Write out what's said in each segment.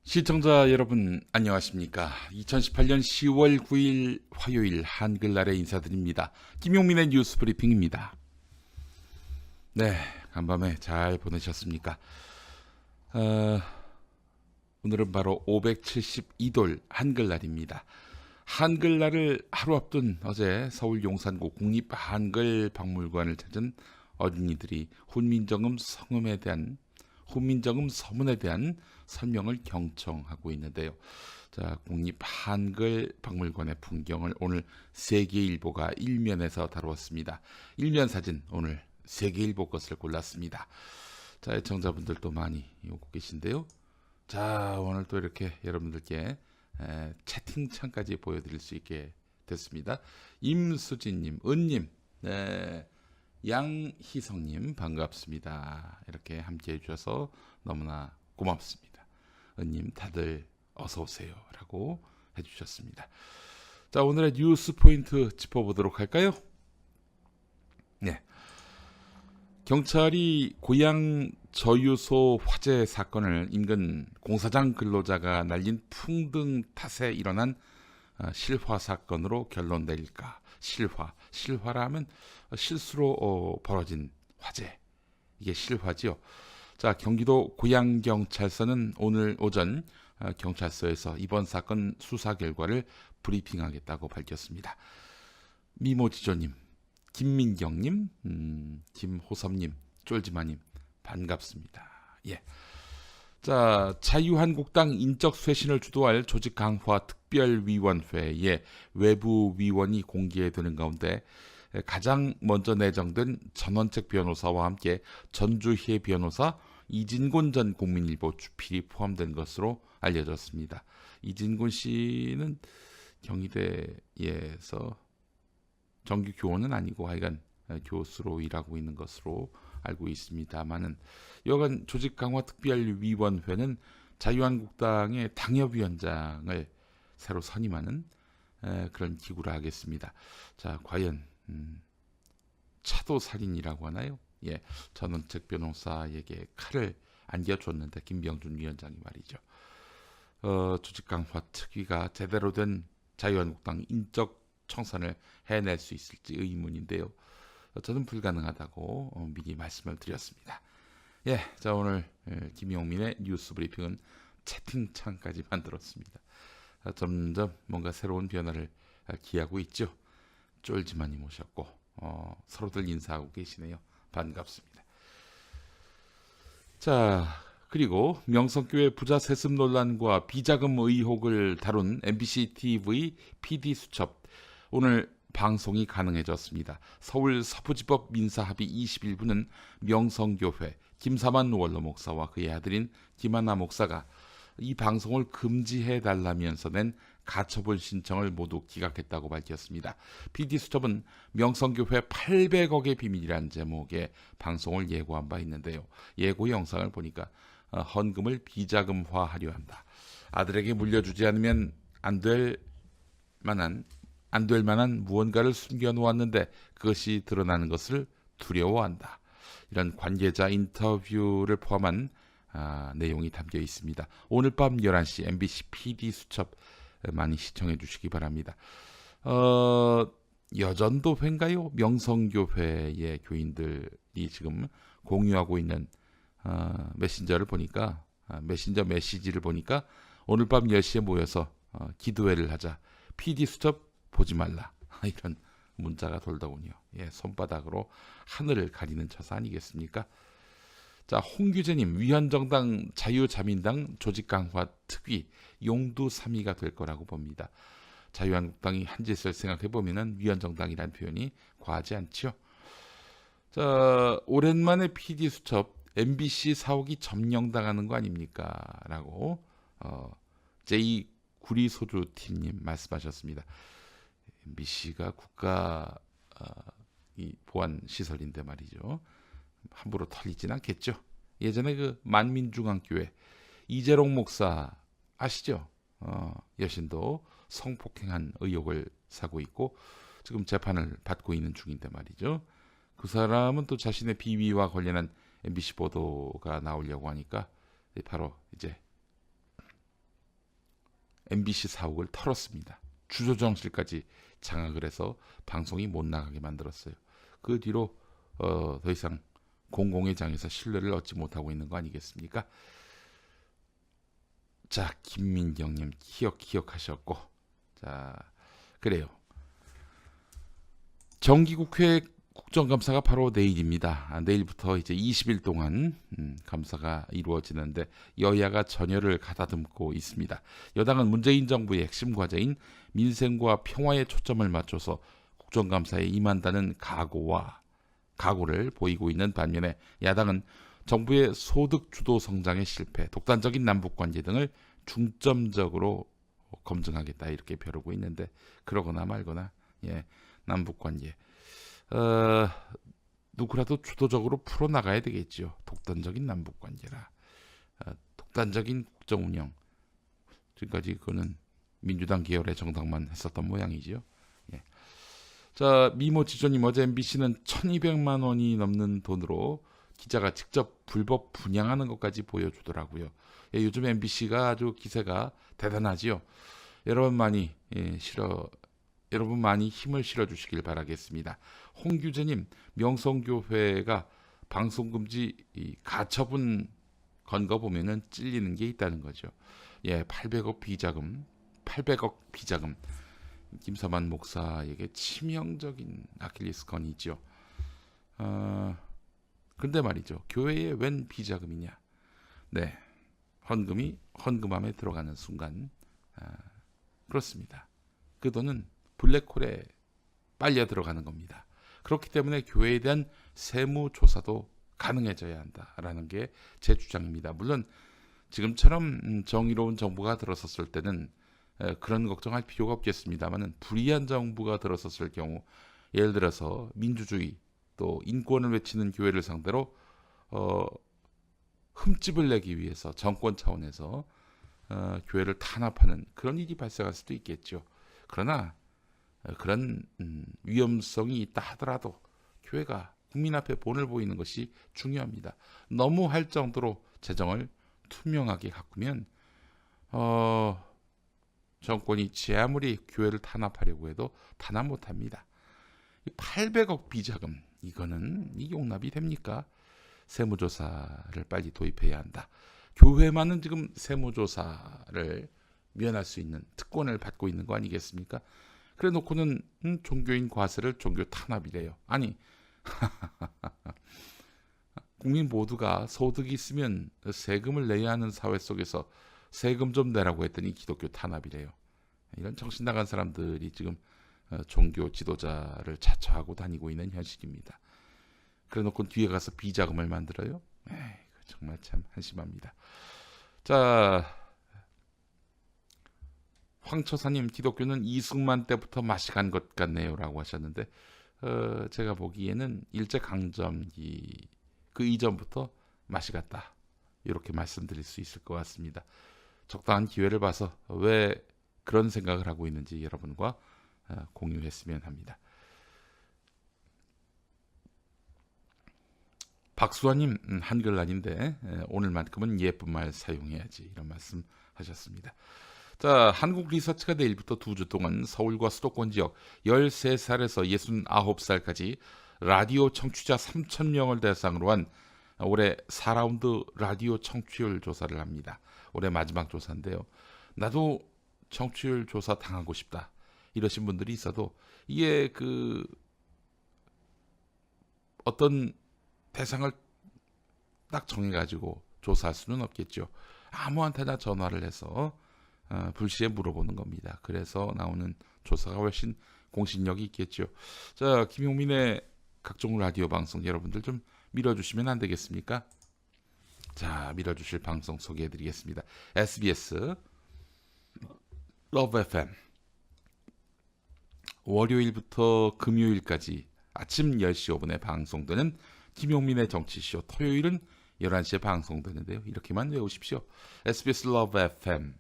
시청자 여러분 안녕하십니까? 2018년 10월 9일 화요일 한글날에 인사드립니다. 김용민의 뉴스 브리핑입니다. 네, 간밤에 잘 보내셨습니까? 오늘은 바로 572돌 한글날입니다. 한글날을 하루 앞둔 어제 서울 용산구 국립한글박물관을 찾은 어린이들이 훈민정음 서문에 대한 설명을 경청하고 있는데요. 자, 국립한글박물관의 풍경을 오늘 세계일보가 일면에서 다루었습니다. 일면 사진 오늘 세계일보 것을 골랐습니다. 자, 애청자분들도 많이 오고 계신데요. 자, 오늘 또 이렇게 여러분들께 채팅창까지 보여드릴 수 있게 됐습니다. 임수진님, 은님, 네, 양희성님 반갑습니다. 이렇게 함께 해주셔서 너무나 고맙습니다. 은님 다들 어서 오세요 라고 해주셨습니다. 자, 오늘의 뉴스 포인트 짚어보도록 할까요? 네, 경찰이 고향 저유소 화재 사건을 인근 공사장 근로자가 날린 풍등 탓에 일어난 실화 사건으로 결론 내릴까? 실화라 하면 실수로 벌어진 화재, 이게 실화지요. 자, 경기도 고양경찰서는 오늘 오전 경찰서에서 이번 사건 수사 결과를 브리핑하겠다고 밝혔습니다. 미모지조님, 김민경님, 김호섭님, 쫄지마님 반갑습니다. 예. 자, 자유한국당 인적쇄신을 주도할 조직 강화 특별위원회의 외부 위원이 공개되는 가운데 가장 먼저 내정된 전원책 변호사와 함께 전주희 변호사, 이진곤 전 국민일보 주필이 포함된 것으로 알려졌습니다. 이진곤 씨는 경희대에서 정규 교원은 아니고 하여간 교수로 일하고 있는 것으로 알고 있습니다만은 여간 조직 강화 특별위원회는 자유한국당의 당협위원장을 새로 선임하는 그런 기구라 하겠습니다. 자, 과연 차도살인이라고 하나요? 예, 전원책 변호사에게 칼을 안겨줬는데 김병준 위원장이 말이죠. 조직 강화 특위가 제대로 된 자유한국당 인적 청산을 해낼 수 있을지 의문인데요. 저는 불가능하다고 미리 말씀을 드렸습니다. 예, 자, 오늘 김용민의 뉴스 브리핑은 채팅창까지 만들었습니다. 점점 뭔가 새로운 변화를 기하고 있죠. 쫄지마님 오셨고 서로들 인사하고 계시네요. 반갑습니다. 자, 그리고 명성교회 부자 세습 논란과 비자금 의혹을 다룬 MBC TV PD 수첩 오늘 방송이 가능해졌습니다. 서울 서부지법 민사합의 21부는 명성교회 김사만 원로 목사와 그의 아들인 김하나 목사가 이 방송을 금지해달라면서 낸 가처분 신청을 모두 기각했다고 밝혔습니다. PD수첩은 명성교회 800억의 비밀이란 제목의 방송을 예고한 바 있는데요. 예고 영상을 보니까 헌금을 비자금화하려 한다. 아들에게 물려주지 않으면 안 될 만한 무언가를 숨겨놓았는데 그것이 드러나는 것을 두려워한다. 이런 관계자 인터뷰를 포함한 내용이 담겨 있습니다. 오늘 밤 11시 MBC PD수첩 많이 시청해 주시기 바랍니다. 여전도회인가요? 명성교회의 교인들이 지금 공유하고 있는 메신저를 보니까 메신저 메시지를 보니까 오늘 밤 10시에 모여서 기도회를 하자. PD수첩 보지 말라. 이런 문자가 돌더군요. 예, 손바닥으로 하늘을 가리는 처사 아니겠습니까? 자, 홍규재님, 위헌정당 자유자민당 조직 강화 특위 용두 3위가 될 거라고 봅니다. 자유한국당이 한 짓을 생각해 보면은 위헌정당이라는 표현이 과하지 않죠. 자, 오랜만에 PD 수첩 MBC 사옥이 점령당하는 거 아닙니까? 라고 제2 구리소주 팀님 말씀하셨습니다. MBC가 국가 이 보안 시설인데 말이죠. 함부로 털리진 않겠죠. 예전에 그 만민중앙교회 이재롱 목사 아시죠? 여신도 성폭행한 의혹을 사고 있고 지금 재판을 받고 있는 중인데 말이죠. 그 사람은 또 자신의 비위와 관련한 MBC 보도가 나오려고 하니까 바로 이제 MBC 사옥을 털었습니다. 주조정실까지 장악을 해서 방송이 못 나가게 만들었어요. 그 뒤로 더 이상 공공의 장에서 신뢰를 얻지 못하고 있는 거 아니겠습니까? 자, 김민경님 기억하셨고, 자, 그래요. 정기국회 국정감사가 바로 내일입니다. 내일부터 이제 20일 동안 감사가 이루어지는데 여야가 전열을 가다듬고 있습니다. 여당은 문재인 정부의 핵심 과제인 민생과 평화에 초점을 맞춰서 국정감사에 임한다는 각오를 보이고 있는 반면에 야당은 정부의 소득 주도 성장의 실패, 독단적인 남북 관계 등을 중점적으로 검증하겠다 이렇게 벼르고 있는데 그러거나 말거나 남북 관계 누구라도 주도적으로 풀어나가야 되겠지요. 독단적인 남북 관계라 독단적인 국정 운영 지금까지 그거는 민주당 계열의 정당만 했었던 모양이지요. 자, 미모 지조님 어제 MBC는 1,200만 원이 넘는 돈으로 기자가 직접 불법 분양하는 것까지 보여주더라고요. 요즘 MBC가 아주 기세가 대단하지요. 여러분 많이 힘을 실어주시길 바라겠습니다. 홍규재님, 명성교회가 방송금지 가처분 건 거 보면은 찔리는 게 있다는 거죠. 800억 비자금. 김사만 목사에게 치명적인 아킬레스건이죠. 근데 말이죠. 교회에 웬 비자금이냐? 네, 헌금이 헌금함에 들어가는 순간 그렇습니다. 그 돈은 블랙홀에 빨려 들어가는 겁니다. 그렇기 때문에 교회에 대한 세무조사도 가능해져야 한다라는 게 제 주장입니다. 물론 지금처럼 정의로운 정부가 들어섰을 때는 그런 걱정할 필요가 없겠습니다만 불의한 정부가 들어섰을 경우 예를 들어서 민주주의 또 인권을 외치는 교회를 상대로 흠집을 내기 위해서 정권 차원에서 교회를 탄압하는 그런 일이 발생할 수도 있겠죠. 그러나 그런 위험성이 있다 하더라도 교회가 국민 앞에 본을 보이는 것이 중요합니다. 너무 할 정도로 재정을 투명하게 가꾸면 정권이 제 아무리 교회를 탄압하려고 해도 탄압 못합니다. 800억 비자금 이거는 용납이 됩니까? 세무조사를 빨리 도입해야 한다. 교회만은 지금 세무조사를 면할 수 있는 특권을 받고 있는 거 아니겠습니까? 그래 놓고는 종교인 과세를 종교 탄압이래요. 아니 국민 모두가 소득이 있으면 세금을 내야 하는 사회 속에서 세금 좀 내라고 했더니 기독교 탄압이래요. 이런 정신 나간 사람들이 지금 종교 지도자를 자처하고 다니고 있는 현실입니다. 그래 놓고 뒤에 가서 비자금을 만들어요? 정말 참 한심합니다. 자, 황처사님, 기독교는 이승만 때부터 맛이 간 것 같네요 라고 하셨는데 제가 보기에는 일제강점기 그 이전부터 맛이 갔다 이렇게 말씀드릴 수 있을 것 같습니다. 적당한 기회를 봐서 왜 그런 생각을 하고 있는지 여러분과 공유했으면 합니다. 박수아님, 한글날인데 오늘만큼은 예쁜 말 사용해야지 이런 말씀 하셨습니다. 자, 한국 리서치가 내일부터 2주 동안 서울과 수도권 지역 13살에서 69살까지 라디오 청취자 3,000명을 대상으로 한 올해 4라운드 라디오 청취율 조사를 합니다. 올해 마지막 조사인데요. 나도 청취율 조사 당하고 싶다 이러신 분들이 있어도 이게 어떤 대상을 딱 정해가지고 조사할 수는 없겠죠. 아무한테나 전화를 해서 불시에 물어보는 겁니다. 그래서 나오는 조사가 훨씬 공신력이 있겠죠. 자, 김용민의 각종 라디오 방송 여러분들 좀 밀어주시면 안 되겠습니까? 자, 밀어주실 방송 소개해드리겠습니다. SBS 러브 FM 월요일부터 금요일까지 아침 10시 5분에 방송되는 김용민의 정치쇼, 토요일은 11시에 방송되는데요. 이렇게만 외우십시오. SBS 러브 FM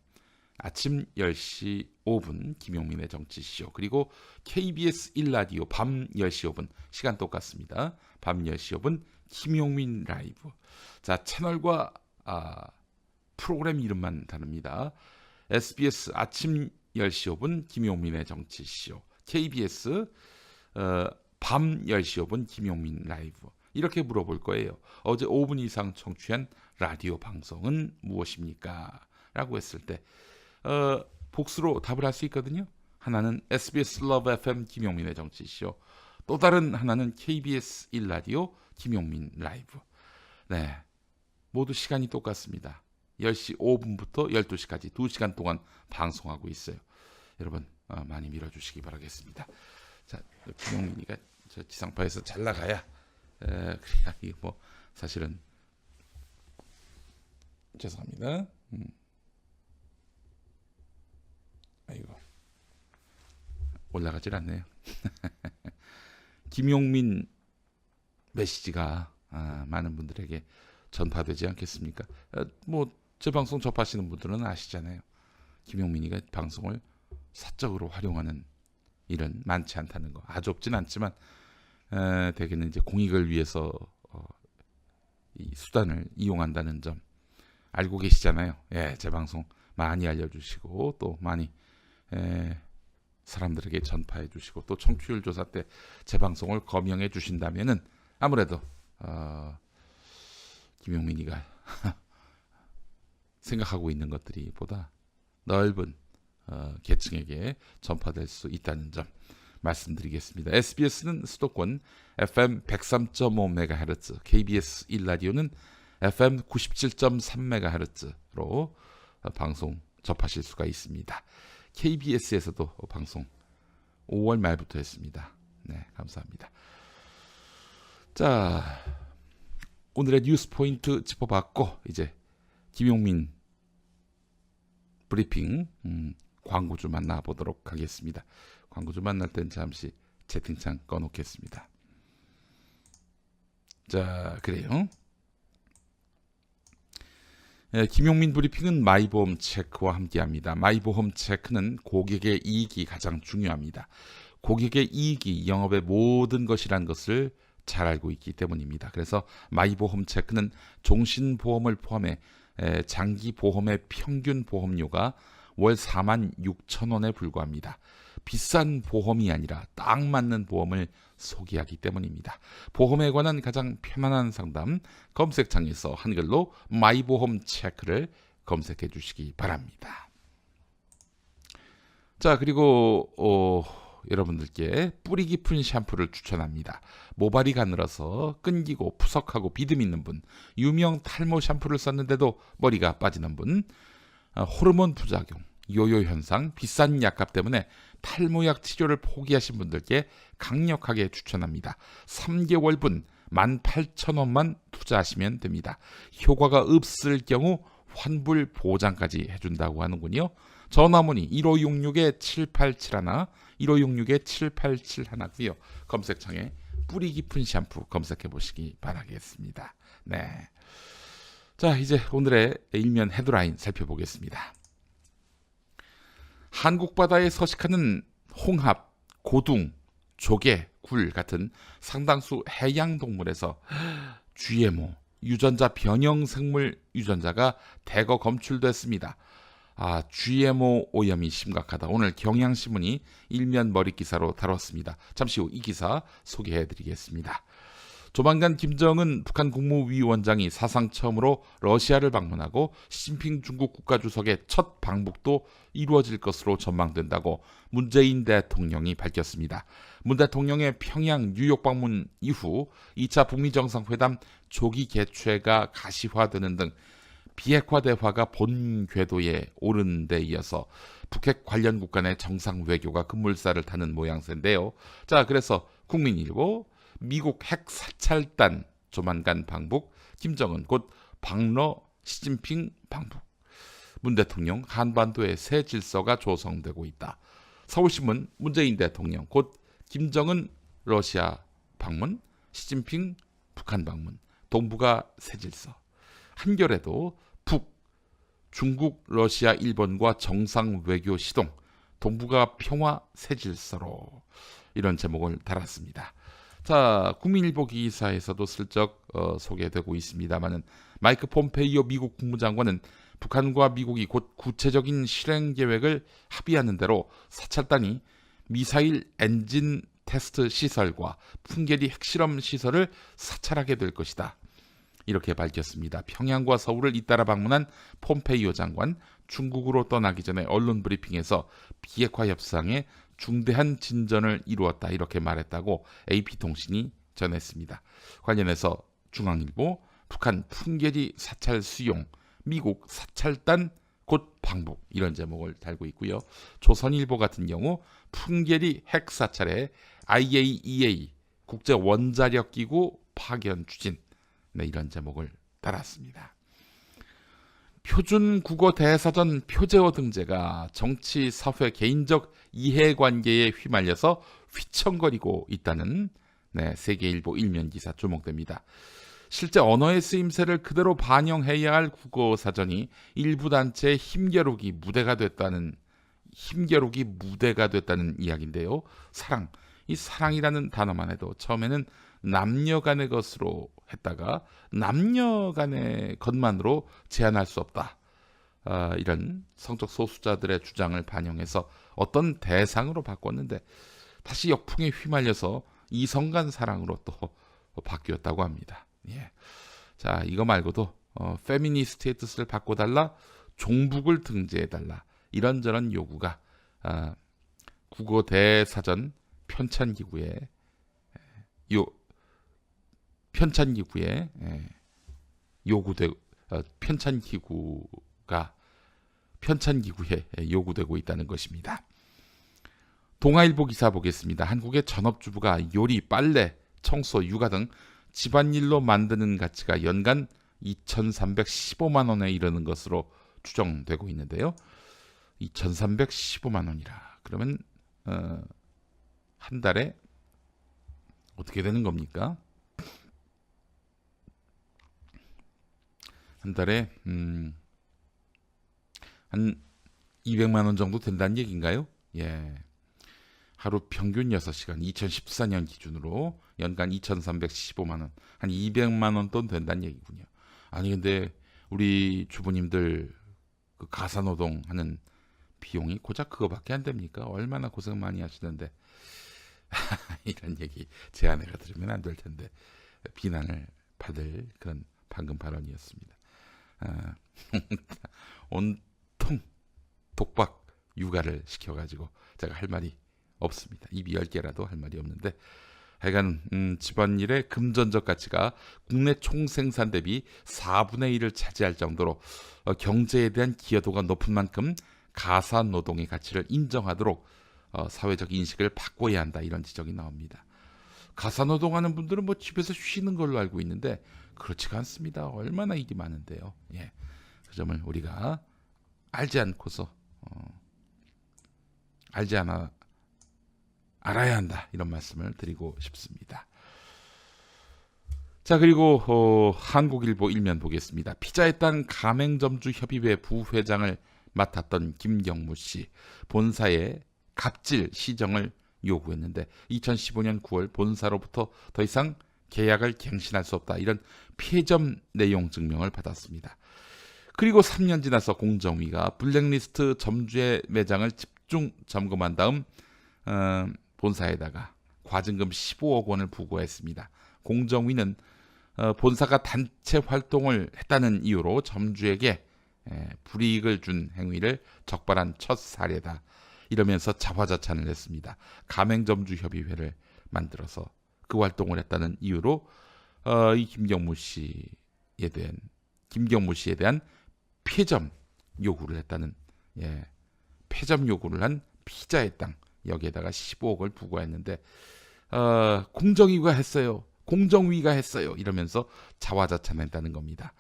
아침 10시 5분 김용민의 정치쇼, 그리고 KBS 1라디오 밤 10시 5분 시간 똑같습니다. 밤 10시 5분 김용민 라이브. 자, 채널과 프로그램 이름만 다릅니다. SBS 아침 10시 5분 김용민의 정치쇼, KBS 밤 10시 5분 김용민 라이브. 이렇게 물어볼 거예요. 어제 5분 이상 청취한 라디오 방송은 무엇입니까? 라고 했을 때 복수로 답을 할 수 있거든요. 하나는 SBS 러브 FM 김용민의 정치쇼, 또 다른 하나는 KBS 1라디오 김용민 라이브. 네, 모두 시간이 똑같습니다. 10시 5분부터 12시까지 2시간 동안 방송하고 있어요. 여러분 많이 밀어주시기 바라겠습니다. 자, 김용민이가 저 지상파에서 잘 나가야 그래야 이게 뭐 사실은 죄송합니다. 아이고 올라가질 않네요. 김용민 메시지가 많은 분들에게 전파되지 않겠습니까? 뭐 제 방송 접하시는 분들은 아시잖아요. 김용민이가 방송을 사적으로 활용하는 일은 많지 않다는 거. 아주 없진 않지만 대개는 이제 공익을 위해서 이 수단을 이용한다는 점 알고 계시잖아요. 예, 제 방송 많이 알려주시고 또 많이 사람들에게 전파해 주시고 또 청취율 조사 때 제 방송을 검열해 주신다면은 아무래도 김용민이가 생각하고 있는 것들이 보다 넓은 계층에게 전파될 수 있다는 점 말씀드리겠습니다. SBS는 수도권 FM 103.5MHz, KBS 1라디오는 FM 97.3MHz로 방송 접하실 수가 있습니다. KBS에서도 방송 5월 말부터 했습니다. 네, 감사합니다. 자, 오늘의 뉴스 포인트 짚어봤고 이제 김용민 브리핑 광고주 만나보도록 하겠습니다. 광고주 만날 땐 잠시 채팅창 꺼놓겠습니다. 자, 그래요. 김용민 브리핑은 마이보험 체크와 함께합니다. 마이보험 체크는 고객의 이익이 가장 중요합니다. 고객의 이익이 영업의 모든 것이란 것을 잘 알고 있기 때문입니다. 그래서 마이보험 체크는 종신보험을 포함해 장기보험의 평균 보험료가 월 46,000원에 불과합니다. 비싼 보험이 아니라 딱 맞는 보험을 소개하기 때문입니다. 보험에 관한 가장 편안한 상담, 검색창에서 한글로 마이보험 체크를 검색해 주시기 바랍니다. 자, 그리고 여러분들께 뿌리 깊은 샴푸를 추천합니다. 모발이 가늘어서 끈기고 푸석하고 비듬 있는 분, 유명 탈모 샴푸를 썼는데도 머리가 빠지는 분, 호르몬 부작용, 요요 현상, 비싼 약값 때문에 탈모약 치료를 포기하신 분들께 강력하게 추천합니다. 3개월분 18,000원만 투자하시면 됩니다. 효과가 없을 경우 환불 보장까지 해준다고 하는군요. 전화문의 1566-7871, 1566-7871고요. 검색창에 뿌리 깊은 샴푸 검색해 보시기 바라겠습니다. 네. 자, 이제 오늘의 일면 헤드라인 살펴보겠습니다. 한국 바다에 서식하는 홍합, 고둥, 조개, 굴 같은 상당수 해양 동물에서 GMO, 유전자 변형 생물 유전자가 대거 검출됐습니다. GMO 오염이 심각하다. 오늘 경향신문이 일면 머리 기사로 다뤘습니다. 잠시 후 이 기사 소개해드리겠습니다. 조만간 김정은 북한 국무위원장이 사상 처음으로 러시아를 방문하고 시진핑 중국 국가주석의 첫 방북도 이루어질 것으로 전망된다고 문재인 대통령이 밝혔습니다. 문 대통령의 평양 뉴욕 방문 이후 2차 북미 정상회담 조기 개최가 가시화되는 등 비핵화 대화가 본 궤도에 오른 데 이어서 북핵 관련국 간의 정상 외교가 급물살을 타는 모양새인데요. 자, 그래서 국민일보 미국 핵 사찰단 조만간 방북, 김정은 곧 방러, 시진핑 방북, 문 대통령 한반도의 새 질서가 조성되고 있다. 서울신문 문재인 대통령 곧 김정은 러시아 방문, 시진핑 북한 방문, 동북아 새 질서. 한겨레도 북, 중국, 러시아, 일본과 정상 외교 시동, 동북아 평화 새 질서로 이런 제목을 달았습니다. 자, 국민일보 기사에서도 슬쩍 소개되고 있습니다만은 마이크 폼페이오 미국 국무장관은 북한과 미국이 곧 구체적인 실행 계획을 합의하는 대로 사찰단이 미사일 엔진 테스트 시설과 풍계리 핵실험 시설을 사찰하게 될 것이다. 이렇게 밝혔습니다. 평양과 서울을 잇따라 방문한 폼페이오 장관, 중국으로 떠나기 전에 언론 브리핑에서 비핵화 협상에 중대한 진전을 이루었다. 이렇게 말했다고 AP통신이 전했습니다. 관련해서 중앙일보, 북한 풍계리 사찰 수용, 미국 사찰단 곧 방북, 이런 제목을 달고 있고요. 조선일보 같은 경우 풍계리 핵 사찰에 IAEA 국제 원자력 기구 파견 추진, 네, 이런 제목을 달았습니다. 표준 국어 대사전 표제어 등재가 정치, 사회, 개인적 이해관계에 휘말려서 휘청거리고 있다는, 네, 세계일보 일면 기사 주목됩니다. 실제 언어의 쓰임새를 그대로 반영해야 할 국어 사전이 일부 단체의 힘겨루기 무대가 됐다는 이야기인데요. 사랑, 이 사랑이라는 단어만 해도 처음에는 남녀 간의 것으로 했다가 남녀 간의 것만으로 제한할 수 없다. 이런 성적 소수자들의 주장을 반영해서 어떤 대상으로 바꿨는데 다시 역풍에 휘말려서 이성 간 사랑으로 또 바뀌었다고 합니다. 예. 자, 이거 말고도 페미니스트의 뜻을 바꿔달라, 종북을 등재해달라, 이런저런 요구가 국어 대사전 편찬기구에 편찬기구에 요구되고 있다는 것입니다. 동아일보 기사 보겠습니다. 한국의 전업주부가 요리, 빨래, 청소, 육아 등 집안일로 만드는 가치가 연간 2,315만 원에 이르는 것으로 추정되고 있는데요. 2,315만 원이라 그러면 한 달에 어떻게 되는 겁니까? 한 달에 한 200만 원 정도 된다는 얘기인가요? 예. 하루 평균 6시간, 2014년 기준으로 연간 2,315만 원, 한 200만 원 돈 된다는 얘기군요. 아니 근데 우리 주부님들 그 가사노동 하는 비용이 고작 그거밖에 안 됩니까? 얼마나 고생 많이 하시는데 이런 얘기 제 아내가 들으면 안 될 텐데 비난을 받을 그런 방금 발언이었습니다. 온통 독박 육아를 시켜가지고 제가 할 말이 없습니다. 입이 10개라도 할 말이 없는데 하여간 집안일의 금전적 가치가 국내 총생산 대비 4분의 1을 차지할 정도로 경제에 대한 기여도가 높은 만큼 가사노동의 가치를 인정하도록 사회적 인식을 바꿔야 한다, 이런 지적이 나옵니다. 가사노동하는 분들은 뭐 집에서 쉬는 걸로 알고 있는데 그렇지가 않습니다. 얼마나 일이 많은데요. 예. 그 점을 우리가 알지 않고서 알아야 한다, 이런 말씀을 드리고 싶습니다. 자, 그리고 한국일보 일면 보겠습니다. 피자의 땅 가맹점주 협의회 부회장을 맡았던 김경무 씨, 본사에 갑질 시정을 요구했는데 2015년 9월 본사로부터 더 이상 계약을 갱신할 수 없다, 이런 폐점 내용 증명을 받았습니다. 그리고 3년 지나서 공정위가 블랙리스트 점주의 매장을 집중 점검한 다음 본사에다가 과징금 15억 원을 부과했습니다. 공정위는 본사가 단체 활동을 했다는 이유로 점주에게 불이익을 준 행위를 적발한 첫 사례다, 이러면서 자화자찬을 했습니다. 가맹점주협의회를 만들어서 그 활동을 했다는 이유로 이 김경무 씨에 대한 폐점 요구를 했다는, 폐점 요구를 한 피자의 땅, 여기에다가 15억을 부과했는데 공정위가 했어요, 이러면서 자화자찬했다는 겁니다.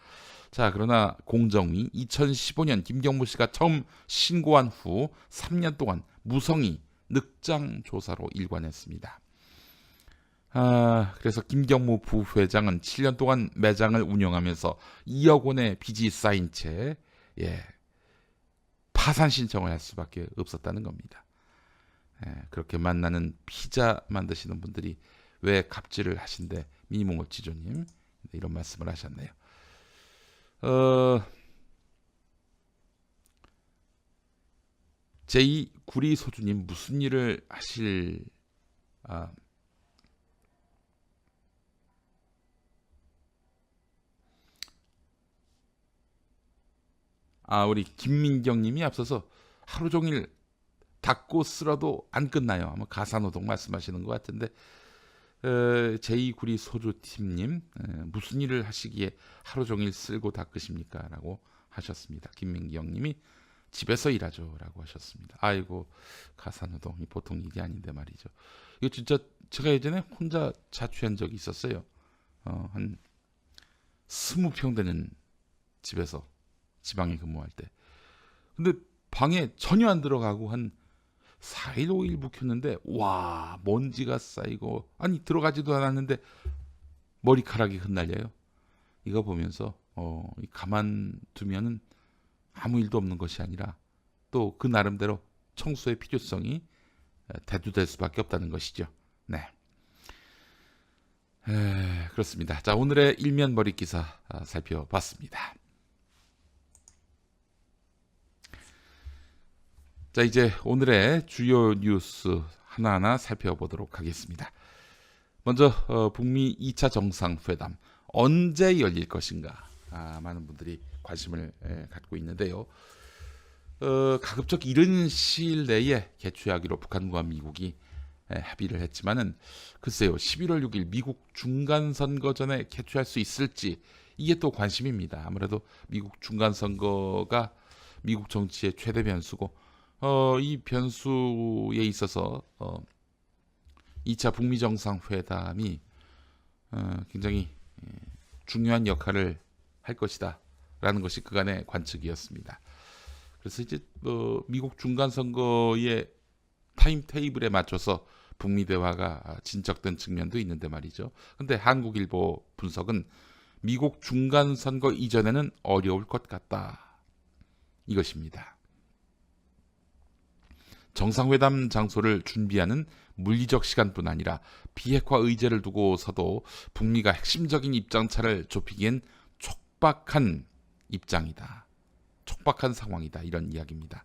자, 그러나 공정위 2015년 김경무 씨가 처음 신고한 후 3년 동안 무성의 늑장 조사로 일관했습니다. 그래서 김경무 부회장은 7년 동안 매장을 운영하면서 2억 원의 빚이 쌓인 채 파산 신청을 할 수밖에 없었다는 겁니다. 그렇게 만나는 피자 만드시는 분들이 왜 갑질을 하신대, 미모지조님 이런 말씀을 하셨네요. 제2 구리 소주님 무슨 일을 하실 우리 김민경님이 앞서서 하루 종일 닦고 쓸어도 안 끝나요. 아마 가사노동 말씀하시는 것 같은데 제2 구리 소주팀님 무슨 일을 하시기에 하루 종일 쓸고 닦으십니까? 라고 하셨습니다. 김민경님이 집에서 일하죠 라고 하셨습니다. 아이고 가사노동이 보통 일이 아닌데 말이죠. 이거 진짜 제가 예전에 혼자 자취한 적이 있었어요. 한 20평 되는 집에서 지방에 근무할 때. 근데 방에 전혀 안 들어가고 한 4일 5일 묵혔는데 와 먼지가 쌓이고 아니 들어가지도 않았는데 머리카락이 흩날려요. 이거 보면서 가만두면은 아무 일도 없는 것이 아니라 또 그 나름대로 청소의 필요성이 대두될 수밖에 없다는 것이죠. 네, 그렇습니다. 자, 오늘의 일면 머리 기사 살펴봤습니다. 자, 이제 오늘의 주요 뉴스 하나하나 살펴보도록 하겠습니다. 먼저 북미 2차 정상회담 언제 열릴 것인가? 많은 분들이 관심을 갖고 있는데요. 가급적 이른 시일 내에 개최하기로 북한과 미국이 합의를 했지만은 글쎄요 11월 6일 미국 중간선거 전에 개최할 수 있을지 이게 또 관심입니다. 아무래도 미국 중간선거가 미국 정치의 최대 변수고 이 변수에 있어서 2차 북미 정상회담이 굉장히 중요한 역할을 할 것이다 라는 것이 그간의 관측이었습니다. 그래서 이제 미국 중간선거의 타임테이블에 맞춰서 북미 대화가 진척된 측면도 있는데 말이죠. 근데 한국일보 분석은 미국 중간선거 이전에는 어려울 것 같다 이것입니다. 정상회담 장소를 준비하는 물리적 시간뿐 아니라 비핵화 의제를 두고서도 북미가 핵심적인 입장차를 좁히기엔 촉박한 입장이다. 촉박한 상황이다. 이런 이야기입니다.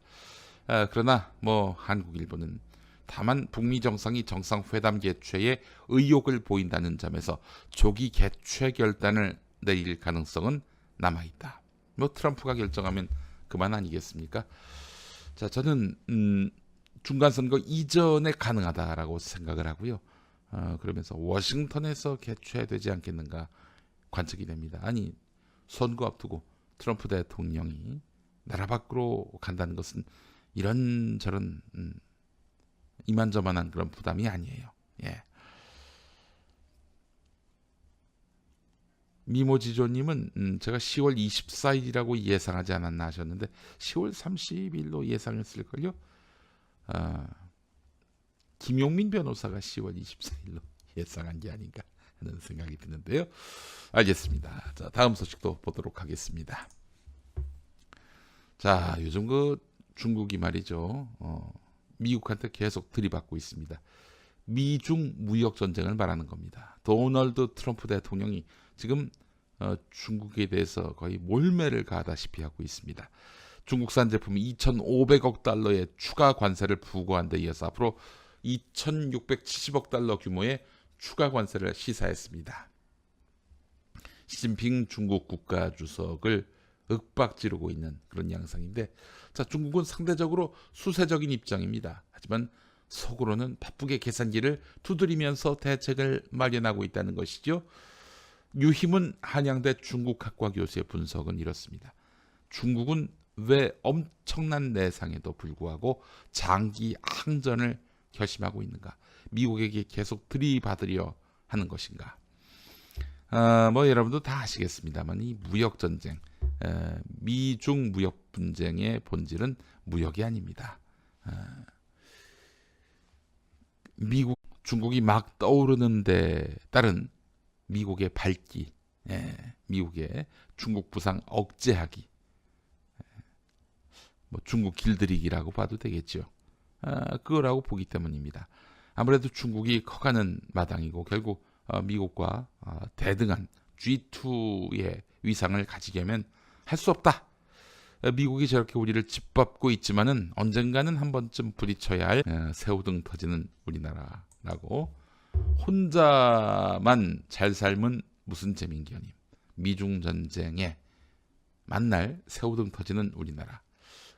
그러나 한국일보는 다만 북미 정상이 정상회담 개최에 의욕을 보인다는 점에서 조기 개최 결단을 내릴 가능성은 남아있다. 트럼프가 결정하면 그만 아니겠습니까? 자, 저는 중간선거 이전에 가능하다라고 생각을 하고요. 그러면서 워싱턴에서 개최되지 않겠는가 관측이 됩니다. 아니 선거 앞두고 트럼프 대통령이 나라 밖으로 간다는 것은 이런저런 이만저만한 그런 부담이 아니에요. 예. 미모지조님은 제가 10월 24일이라고 예상하지 않았나 하셨는데 10월 30일로 예상했을걸요. 김용민 변호사가 10월 24일로 예상한 게 아닌가 하는 생각이 드는데요. 알겠습니다. 자, 다음 소식도 보도록 하겠습니다. 자, 요즘 중국이 말이죠. 미국한테 계속 들이받고 있습니다. 미중 무역 전쟁을 말하는 겁니다. 도널드 트럼프 대통령이 지금 중국에 대해서 거의 몰매를 가다시피 하고 있습니다. 중국산 제품 2,500억 달러의 추가 관세를 부과한 데 이어서 앞으로 2,670억 달러 규모의 추가 관세를 시사했습니다. 시진핑 중국 국가주석을 윽박지르고 있는 그런 양상인데, 자, 중국은 상대적으로 수세적인 입장입니다. 하지만 속으로는 바쁘게 계산기를 두드리면서 대책을 마련하고 있다는 것이죠. 유희문 한양대 중국학과 교수의 분석은 이렇습니다. 중국은 왜 엄청난 내상에도 불구하고 장기 항전을 결심하고 있는가? 미국에게 계속 들이받으려 하는 것인가? 여러분도 다 아시겠습니다만 이 무역 전쟁, 미중 무역 분쟁의 본질은 무역이 아닙니다. 중국이 막 떠오르는 데 따른 미국의 발기, 미국의 중국 부상 억제하기, 중국 길들이기라고 봐도 되겠죠. 그거라고 보기 때문입니다. 아무래도 중국이 커가는 마당이고 결국 미국과 대등한 G2의 위상을 가지게 하면 할 수 없다. 미국이 저렇게 우리를 짓밟고 있지만은 언젠가는 한 번쯤 부딪혀야 할 새우등 터지는 우리나라라고. 혼자만 잘 살면 무슨 재민겨님. 미중 전쟁에 만날 새우등 터지는 우리나라.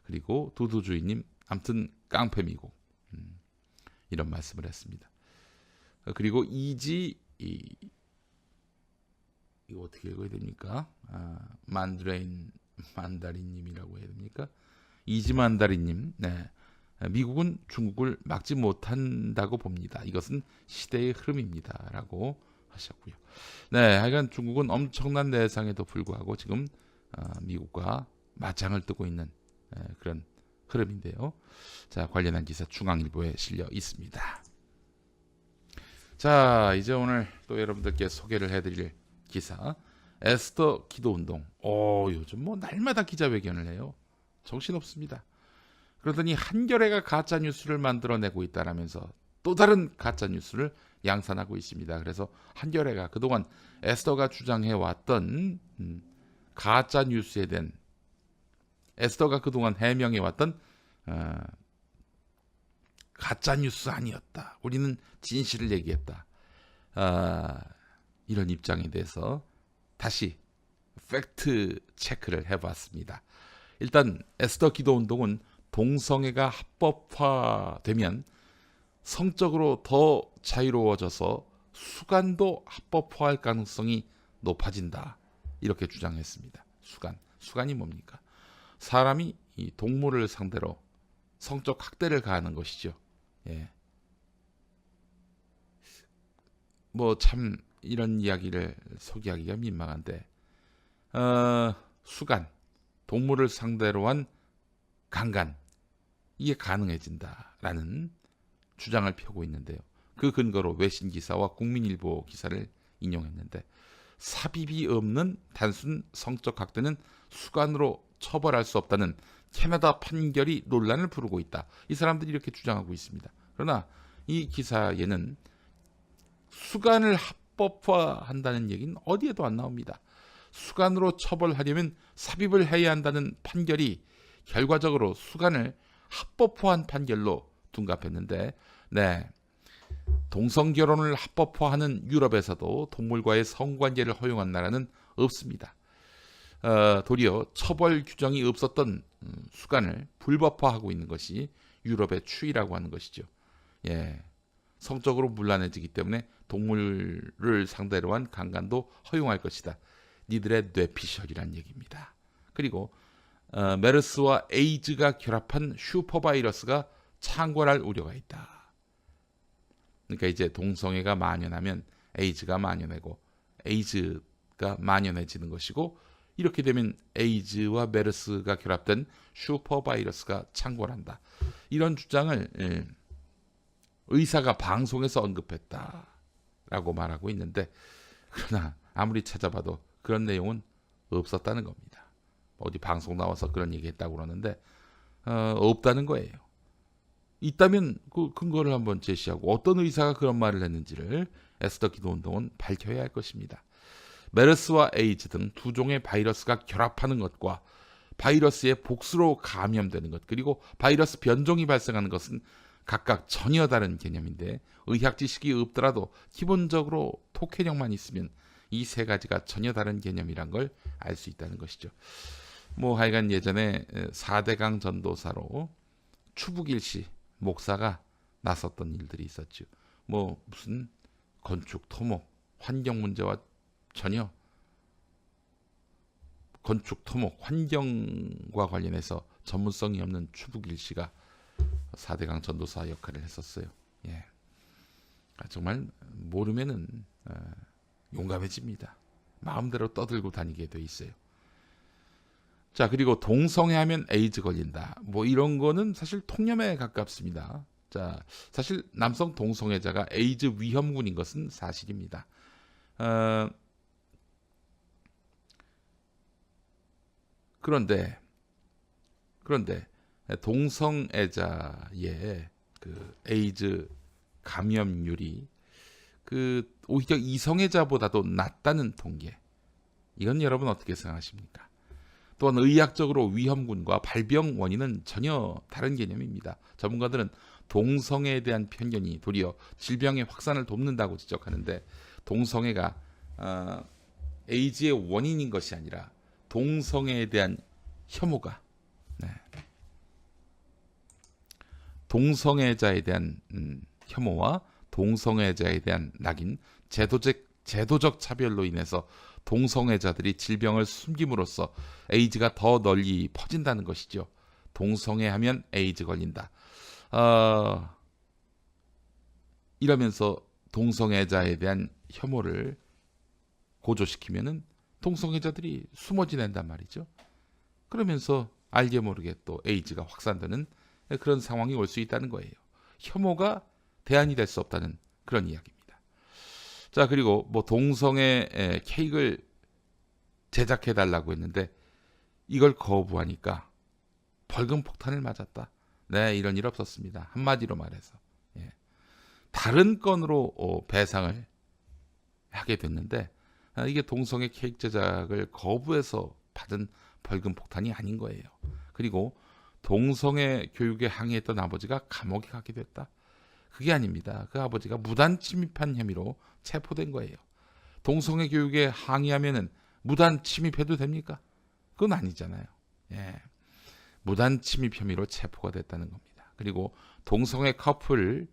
그리고 두두주의님, 아무튼 깡패 미국. 이런 말씀을 했습니다. 그리고 이거 어떻게 읽어야 됩니까? 만다린님이라고 해야 됩니까? 이지만다린님, 네. 미국은 중국을 막지 못한다고 봅니다. 이것은 시대의 흐름입니다라고 하셨고요. 네, 하여간 중국은 엄청난 내상에도 불구하고 지금 미국과 맞짱을 뜨고 있는 그런 흐름인데요. 자, 관련한 기사 중앙일보에 실려 있습니다. 자, 이제 오늘 또 여러분들께 소개를 해드릴 기사, 에스더 기도운동. 요즘 뭐 날마다 기자회견을 해요. 정신없습니다. 그러더니 한겨레가 가짜뉴스를 만들어내고 있다라면서 또 다른 가짜뉴스를 양산하고 있습니다. 그래서 한겨레가 그동안 에스더가 주장해왔던 가짜뉴스에 대한, 에스더가 그동안 해명해왔던 가짜뉴스 아니었다, 우리는 진실을 얘기했다, 이런 입장에 대해서 다시 팩트 체크를 해봤습니다. 일단 에스더 기도운동은 동성애가 합법화되면 성적으로 더 자유로워져서 수간도 합법화할 가능성이 높아진다, 이렇게 주장했습니다. 수간이 뭡니까? 사람이 이 동물을 상대로 성적 학대를 가하는 것이죠. 예. 뭐 참 이런 이야기를 소개하기가 민망한데, 수간, 동물을 상대로 한 강간, 이게 가능해진다라는 주장을 펴고 있는데요. 그 근거로 외신 기사와 국민일보 기사를 인용했는데, 삽입이 없는 단순 성적 학대는 수간으로 처벌할 수 없다는 캐나다 판결이 논란을 부르고 있다. 이 사람들이 이렇게 주장하고 있습니다. 그러나 이 기사에는 수간을 합법화한다는 얘기는 어디에도 안 나옵니다. 수간으로 처벌하려면 삽입을 해야 한다는 판결이 결과적으로 수간을 합법화한 판결로 둔갑했는데, 네, 동성결혼을 합법화하는 유럽에서도 동물과의 성관계를 허용한 나라는 없습니다. 도리어 처벌 규정이 없었던 수간을 불법화하고 있는 것이 유럽의 추이라고 하는 것이죠. 예, 성적으로 문란해지기 때문에 동물을 상대로 한 강간도 허용할 것이다. 니들의 뇌피셜이란 얘기입니다. 그리고 메르스와 에이즈가 결합한 슈퍼바이러스가 창궐할 우려가 있다. 그러니까 이제 동성애가 만연하면 에이즈가 만연하고 에이즈가 만연해지는 것이고, 이렇게 되면 에이즈와 메르스가 결합된 슈퍼바이러스가 창궐한다. 이런 주장을 의사가 방송에서 언급했다라고 말하고 있는데, 그러나 아무리 찾아봐도 그런 내용은 없었다는 겁니다. 어디 방송 나와서 그런 얘기했다고 그러는데 없다는 거예요. 있다면 그 근거를 한번 제시하고 어떤 의사가 그런 말을 했는지를 에스더 기도운동은 밝혀야 할 것입니다. 메르스와 에이즈 등 두 종의 바이러스가 결합하는 것과 바이러스의 복수로 감염되는 것, 그리고 바이러스 변종이 발생하는 것은 각각 전혀 다른 개념인데, 의학 지식이 없더라도 기본적으로 토개념만 있으면 이 세 가지가 전혀 다른 개념이란 걸 알 수 있다는 것이죠. 뭐 하여간 예전에 4대강 전도사로 추부길씨 목사가 나섰던 일들이 있었죠. 뭐 무슨 건축, 토목, 환경 문제와 전혀, 건축, 토목, 환경과 관련해서 전문성이 없는 추부길씨가 4대강 전도사 역할을 했었어요. 예. 정말 모르면은 용감해집니다. 마음대로 떠들고 다니게 돼 있어요. 자, 그리고 동성애하면 에이즈 걸린다. 뭐 이런 거는 사실 통념에 가깝습니다. 자, 사실 남성 동성애자가 에이즈 위험군인 것은 사실입니다. 그런데 동성애자의 그 에이즈 감염률이 오히려 이성애자보다도 낮다는 통계. 이건 여러분 어떻게 생각하십니까? 또한 의학적으로 위험군과 발병 원인은 전혀 다른 개념입니다. 전문가들은 동성애에 대한 편견이 도리어 질병의 확산을 돕는다고 지적하는데, 동성애가 에이즈의 원인인 것이 아니라 동성애에 대한 혐오가, 네, 동성애자에 대한 혐오와 동성애자에 대한 낙인, 제도적 차별로 인해서 동성애자들이 질병을 숨김으로써 에이즈가 더 널리 퍼진다는 것이죠. 동성애하면 에이즈 걸린다. 이러면서 동성애자에 대한 혐오를 고조시키면은 동성애자들이 숨어 지낸단 말이죠. 그러면서 알게 모르게 또 에이즈가 확산되는 그런 상황이 올 수 있다는 거예요. 혐오가 대안이 될 수 없다는 그런 이야기입니다. 자, 그리고 뭐 동성애 케이크를 제작해 달라고 했는데 이걸 거부하니까 벌금 폭탄을 맞았다. 네, 이런 일 없었습니다. 한마디로 말해서. 예. 다른 건으로 배상을 하게 됐는데 이게 동성애 케이크 제작을 거부해서 받은 벌금 폭탄이 아닌 거예요. 그리고 동성애 교육에 항의했던 아버지가 감옥에 가게 됐다. 그게 아닙니다. 그 아버지가 무단 침입한 혐의로 체포된 거예요. 동성애 교육에 항의하면은 무단 침입해도 됩니까? 그건 아니잖아요. 예. 무단 침입 혐의로 체포가 됐다는 겁니다. 그리고 동성애 커플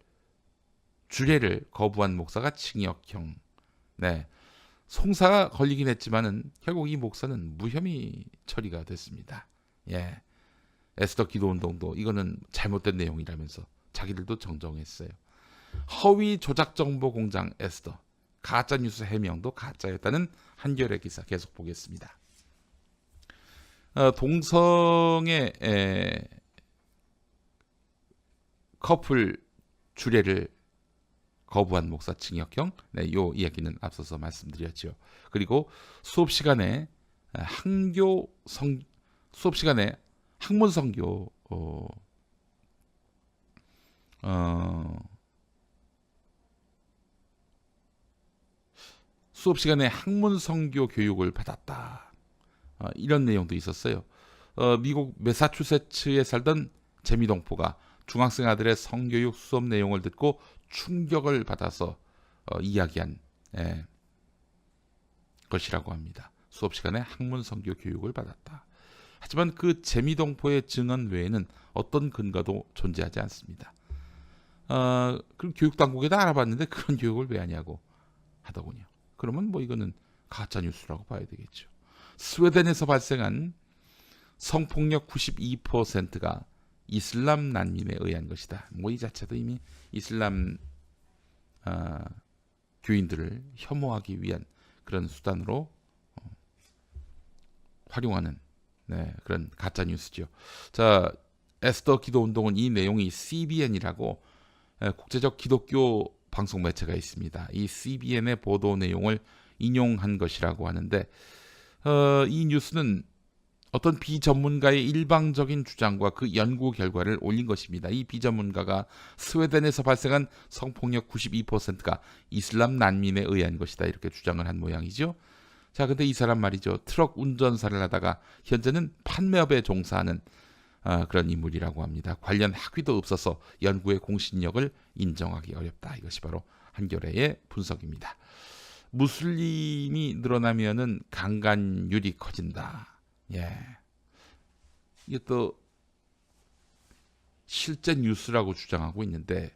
주례를 거부한 목사가 징역형. 네. 송사가 걸리긴 했지만은 결국 이 목사는 무혐의 처리가 됐습니다. 예. 에스더 기도운동도 이거는 잘못된 내용이라면서 자기들도 정정했어요. 허위 조작 정보 공장 에스더, 가짜 뉴스 해명도 가짜였다는 한겨레 기사 계속 보겠습니다. 동성애 커플 주례를 거부한 목사 징역형. 네, 요 이야기는 앞서서 말씀드렸죠. 그리고 수업 시간에 학문 선교 수업 시간에 학문 선교 교육을 받았다. 이런 내용도 있었어요. 미국 매사추세츠에 살던 재미동포가 중학생 아들의 성교육 수업 내용을 듣고 충격을 받아서 이야기한 것이라고 합니다. 수업 시간에 학문 선교 교육을 받았다. 하지만 그 재미동포의 증언 외에는 어떤 근거도 존재하지 않습니다. 그럼 교육당국에다 알아봤는데 그런 교육을 왜 하냐고 하더군요. 그러면 뭐 이거는 가짜 뉴스라고 봐야 되겠죠. 스웨덴에서 발생한 성폭력 92%가 이슬람 난민에 의한 것이다. 뭐 이 자체도 이미 이슬람 교인들을 혐오하기 위한 그런 수단으로 활용하는 그런 가짜 뉴스죠. 자, 에스더 기도 운동은 이 내용이 CBN이라고 국제적 기독교 방송 매체가 있습니다. 이 CBN의 보도 내용을 인용한 것이라고 하는데 이 뉴스는 어떤 비전문가의 일방적인 주장과 그 연구 결과를 올린 것입니다. 이 비전문가가 스웨덴에서 발생한 성폭력 92%가 이슬람 난민에 의한 것이다 이렇게 주장을 한 모양이죠. 자, 근데 이 사람 말이죠. 트럭 운전사를 하다가 현재는 판매업에 종사하는 그런 인물이라고 합니다. 관련 학위도 없어서 연구의 공신력을 인정하기 어렵다. 이것이 바로 한겨레의 분석입니다. 무슬림이 늘어나면은 강간율이 커진다. 예. 이게 또 실제 뉴스라고 주장하고 있는데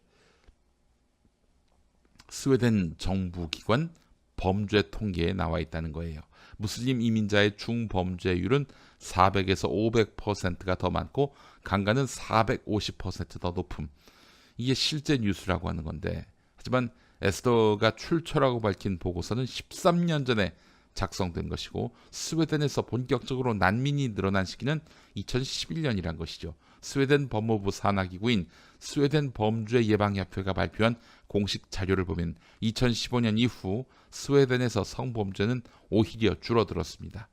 스웨덴 정부기관 범죄 통계에 나와 있다는 거예요. 무슬림 이민자의 중범죄율은 400에서 500%가 더 많고 강간은 450%더 높음. 이게 실제 뉴스라고 하는 건데 하지만 에스더가 출처라고 밝힌 보고서는 13년 전에 작성된 것이고 스웨덴에서 본격적으로 난민이 늘어난 시기는 2011년이란 것이죠. 스웨덴 법무부 산하기구인 스웨덴 범죄예방협회가 발표한 공식 자료를 보면 2015년 이후 스웨덴에서 성범죄는 오히려 줄어들었습니다.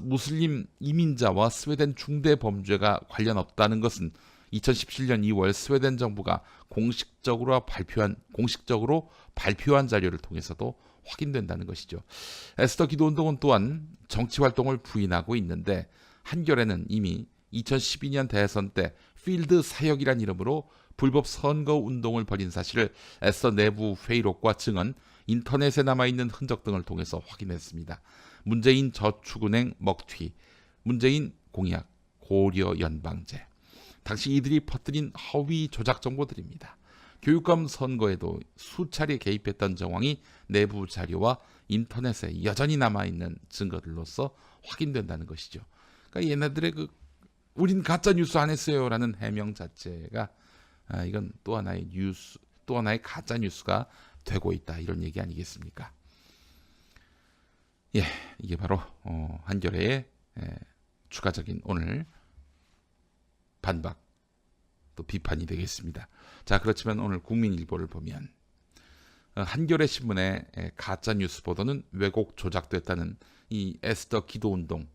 무슬림 이민자와 스웨덴 중대 범죄가 관련 없다는 것은 2017년 2월 스웨덴 정부가 공식적으로 발표한 자료를 통해서도 확인된다는 것이죠. 에스더 기도운동은 또한 정치 활동을 부인하고 있는데 한겨레는 이미 2012년 대선 때 필드 사역이란 이름으로 불법 선거 운동을 벌인 사실을 에스더 내부 회의록과 증언, 인터넷에 남아있는 흔적 등을 통해서 확인했습니다. 문재인 저축은행 먹튀, 문재인 공약, 고려 연방제. 당시 이들이 퍼뜨린 허위 조작 정보들입니다. 교육감 선거에도 수차례 개입했던 정황이 내부 자료와 인터넷에 여전히 남아있는 증거들로서 확인된다는 것이죠. 그러니까 얘네들의 우린 가짜 뉴스 안 했어요라는 해명 자체가 이건 또 하나의 뉴스, 또 하나의 가짜 뉴스가 되고 있다, 이런 얘기 아니겠습니까? 예, 이게 바로 한겨레의 추가적인 오늘 반박 또 비판이 되겠습니다. 자, 그렇지만 오늘 국민일보를 보면 한겨레 신문의 가짜 뉴스 보도는 왜곡 조작됐다는 이 에스더 기도운동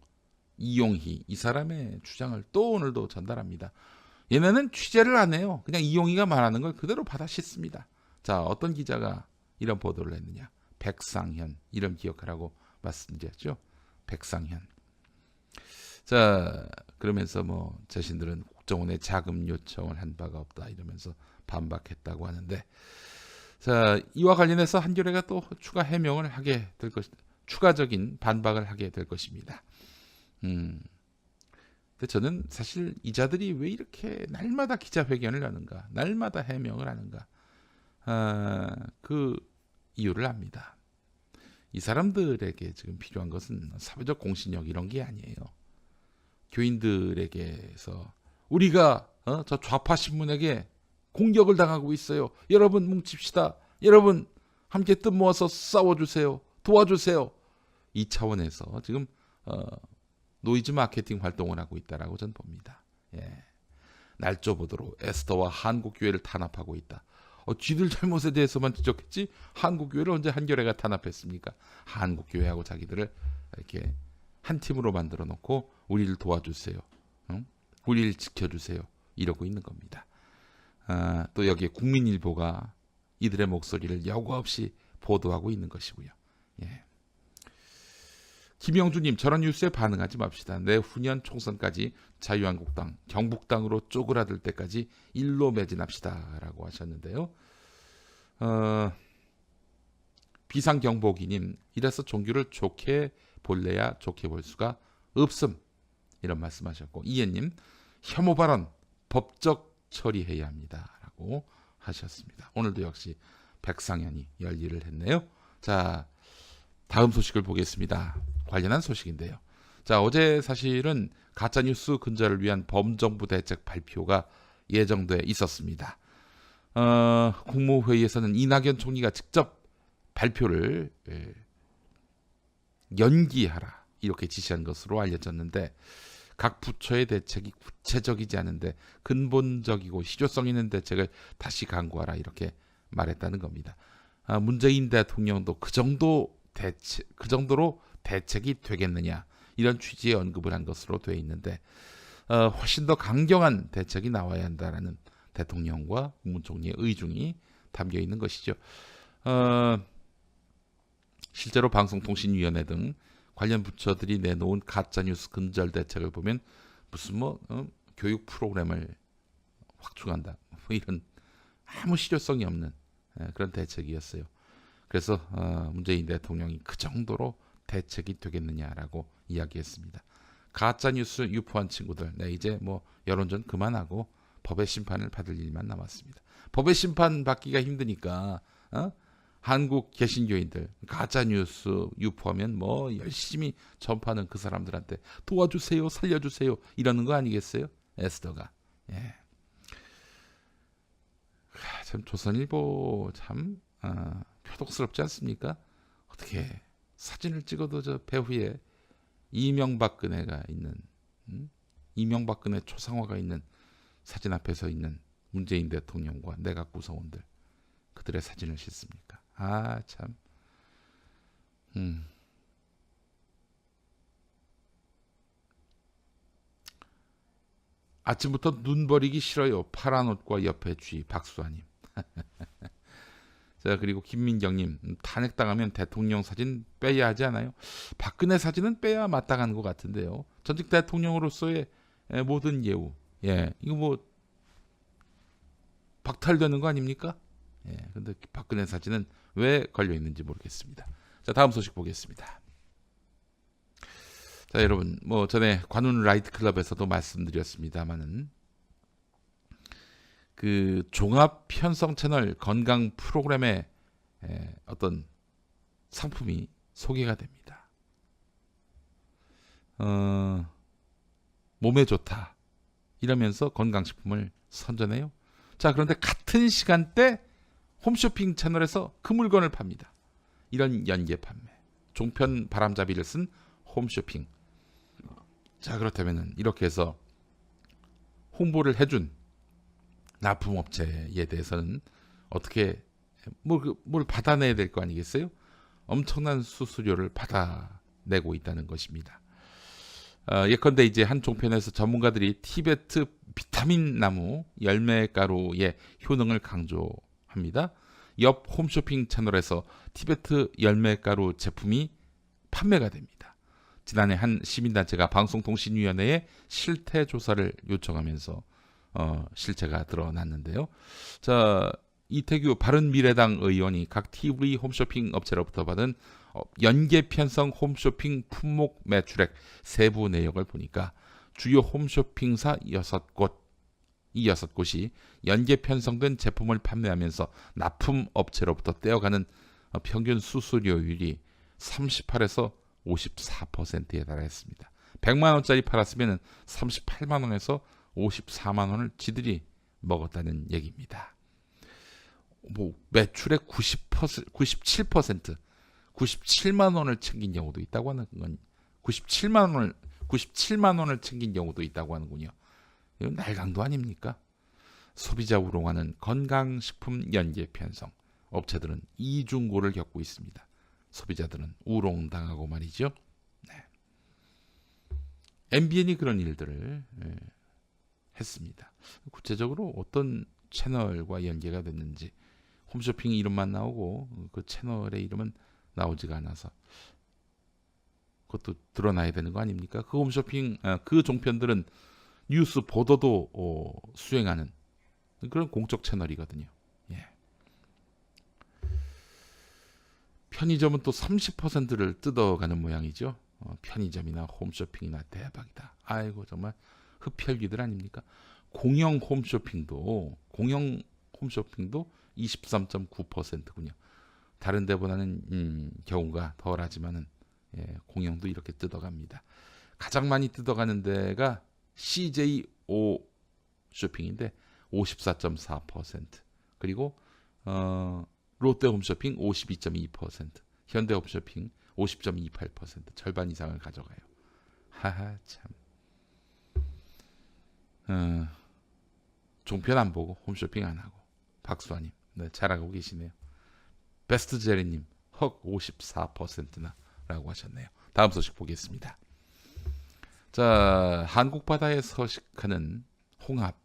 이용희, 이 사람의 주장을 또 오늘도 전달합니다. 얘네는 취재를 안 해요. 그냥 이용희가 말하는 걸 그대로 받아 씻습니다. 자, 어떤 기자가 이런 보도를 했느냐? 백상현, 이름 기억하라고 말씀드렸죠. 백상현. 자, 그러면서 뭐 자신들은 국정원에 자금 요청을 한 바가 없다 이러면서 반박했다고 하는데, 자, 이와 관련해서 한겨레가 또 추가 해명을 하게 될 추가적인 반박을 하게 될 것입니다. 근데 저는 사실 이자들이 왜 이렇게 날마다 기자회견을 하는가, 날마다 해명을 하는가, 그 이유를 압니다. 이 사람들에게 지금 필요한 것은 사회적 공신력 이런 게 아니에요. 교인들에게서 우리가 저 좌파 신문에게 공격을 당하고 있어요. 여러분 뭉칩시다. 여러분 함께 뜻 모아서 싸워주세요. 도와주세요. 이 차원에서 지금 노이즈 마케팅 활동을 하고 있다라고 저는 봅니다. 예. 날조 보도로 에스더와 한국교회를 탄압하고 있다. 쥐들 잘못에 대해서만 지적했지 한국교회를 언제 한겨레가 탄압했습니까? 한국교회하고 자기들을 이렇게 한 팀으로 만들어 놓고 우리를 도와주세요. 우리를 지켜주세요. 이러고 있는 겁니다. 또 여기에 국민일보가 이들의 목소리를 여과 없이 보도하고 있는 것이고요. 예. 김영주님, 저런 뉴스에 반응하지 맙시다. 내후년 총선까지 자유한국당, 경북당으로 쪼그라들 때까지 일로 매진합시다 라고 하셨는데요. 비상경보기님, 이래서 종교를 좋게 볼래야 좋게 볼 수가 없음, 이런 말씀하셨고, 이해님, 혐오 발언 법적 처리해야 합니다 라고 하셨습니다. 오늘도 역시 백상현이 열일을 했네요. 자, 다음 소식을 보겠습니다. 관련한 소식인데요. 자, 어제 사실은 가짜뉴스 근절을 위한 범정부 대책 발표가 예정돼 있었습니다. 국무회의에서는 이낙연 총리가 직접 발표를 연기하라 이렇게 지시한 것으로 알려졌는데, 각 부처의 대책이 구체적이지 않은데 근본적이고 실효성 있는 대책을 다시 강구하라 이렇게 말했다는 겁니다. 문재인 대통령도 그 정도로 대책이 되겠느냐 이런 취지의 언급을 한 것으로 되어 있는데, 훨씬 더 강경한 대책이 나와야 한다라는 대통령과 국무총리의 의중이 담겨 있는 것이죠. 실제로 방송통신위원회 등 관련 부처들이 내놓은 가짜뉴스 근절 대책을 보면 무슨 교육 프로그램을 확충한다 뭐 이런 아무 실효성이 없는 그런 대책이었어요. 그래서 문재인 대통령이 그 정도로 대책이 되겠느냐라고 이야기했습니다. 가짜뉴스 유포한 친구들, 이제 뭐 여론전 그만하고 법의 심판을 받을 일만 남았습니다. 법의 심판 받기가 힘드니까 한국 개신교인들 가짜뉴스 유포하면 뭐 열심히 전파하는 그 사람들한테 도와주세요, 살려주세요 이러는 거 아니겠어요? 에스더가. 예. 참 조선일보 참 표독스럽지 않습니까? 어떻게 사진을 찍어도 저 배후에 이명박근혜가 있는, 이명박근혜 초상화가 있는 사진 앞에 서 있는 문재인 대통령과 내각 구성원들, 그들의 사진을 싣습니까? 참. 아침부터 눈 버리기 싫어요. 파란 옷과 옆에 쥐. 박수아님. 자, 그리고 김민경님, 탄핵당하면 대통령 사진 빼야 하지 않아요? 박근혜 사진은 빼야 마땅한 것 같은데요. 전직 대통령으로서의 모든 예우, 이거 뭐 박탈되는 거 아닙니까? 근데 박근혜 사진은 왜 걸려 있는지 모르겠습니다. 자, 다음 소식 보겠습니다. 자, 여러분, 뭐 전에 관훈 라이트 클럽에서도 말씀드렸습니다만은 그 종합 편성 채널 건강 프로그램의 어떤 상품이 소개가 됩니다. 몸에 좋다 이러면서 건강식품을 선전해요. 자, 그런데 같은 시간대 홈쇼핑 채널에서 그 물건을 팝니다. 이런 연계 판매, 종편 바람잡이를 쓴 홈쇼핑. 자, 그렇다면 이렇게 해서 홍보를 해준 납품업체에 대해서는 어떻게 뭘 받아내야 될 거 아니겠어요? 엄청난 수수료를 받아내고 있다는 것입니다. 예컨대 이제 한 종편에서 전문가들이 티베트 비타민 나무 열매가루의 효능을 강조합니다. 옆 홈쇼핑 채널에서 티베트 열매가루 제품이 판매가 됩니다. 지난해 한 시민단체가 방송통신위원회에 실태 조사를 요청하면서 실체가 드러났는데요. 자, 이태규 바른미래당 의원이 각 TV 홈쇼핑 업체로부터 받은 연계 편성 홈쇼핑 품목 매출액 세부 내역을 보니까 주요 홈쇼핑사 6곳, 이 6곳이 연계 편성된 제품을 판매하면서 납품 업체로부터 떼어가는 평균 수수료율이 38에서 54%에 달했습니다. 100만 원짜리 팔았으면 38만 원에서 54만 원을 지들이 먹었다는 얘기입니다. 뭐 매출의 97%, 97만 원을 챙긴 경우도 있다고 하는 건 97만 원을 챙긴 경우도 있다고 하는군요. 이건 날강도 아닙니까? 소비자 우롱하는 건강식품 연계 편성. 업체들은 이중고를 겪고 있습니다. 소비자들은 우롱당하고 말이죠. 네. MBN이 그런 일들을 했습니다. 구체적으로 어떤 채널과 연계가 됐는지 홈쇼핑 이름만 나오고 그 채널의 이름은 나오지가 않아서 그것도 드러나야 되는 거 아닙니까? 그 홈쇼핑 그 종편들은 뉴스 보도도 수행하는 그런 공적 채널이거든요. 편의점은 또 30%를 뜯어가는 모양이죠. 편의점이나 홈쇼핑이나 대박이다. 아이고 정말 흡혈귀들 아닙니까? 공영 홈쇼핑도 23.9%군요. 다른 데보다는 경우가 덜하지만은 공영도 이렇게 뜯어갑니다. 가장 많이 뜯어가는 데가 CJ5 쇼핑인데 54.4%, 그리고 롯데 홈쇼핑 52.2%, 현대 홈쇼핑 50.28%, 절반 이상을 가져가요. 하하 참. 종편 안 보고 홈쇼핑 안 하고 박수아님, 네, 잘하고 계시네요. 베스트 제리님 헉 54%나 라고 하셨네요. 다음 소식 보겠습니다. 자, 한국 바다에 서식하는 홍합,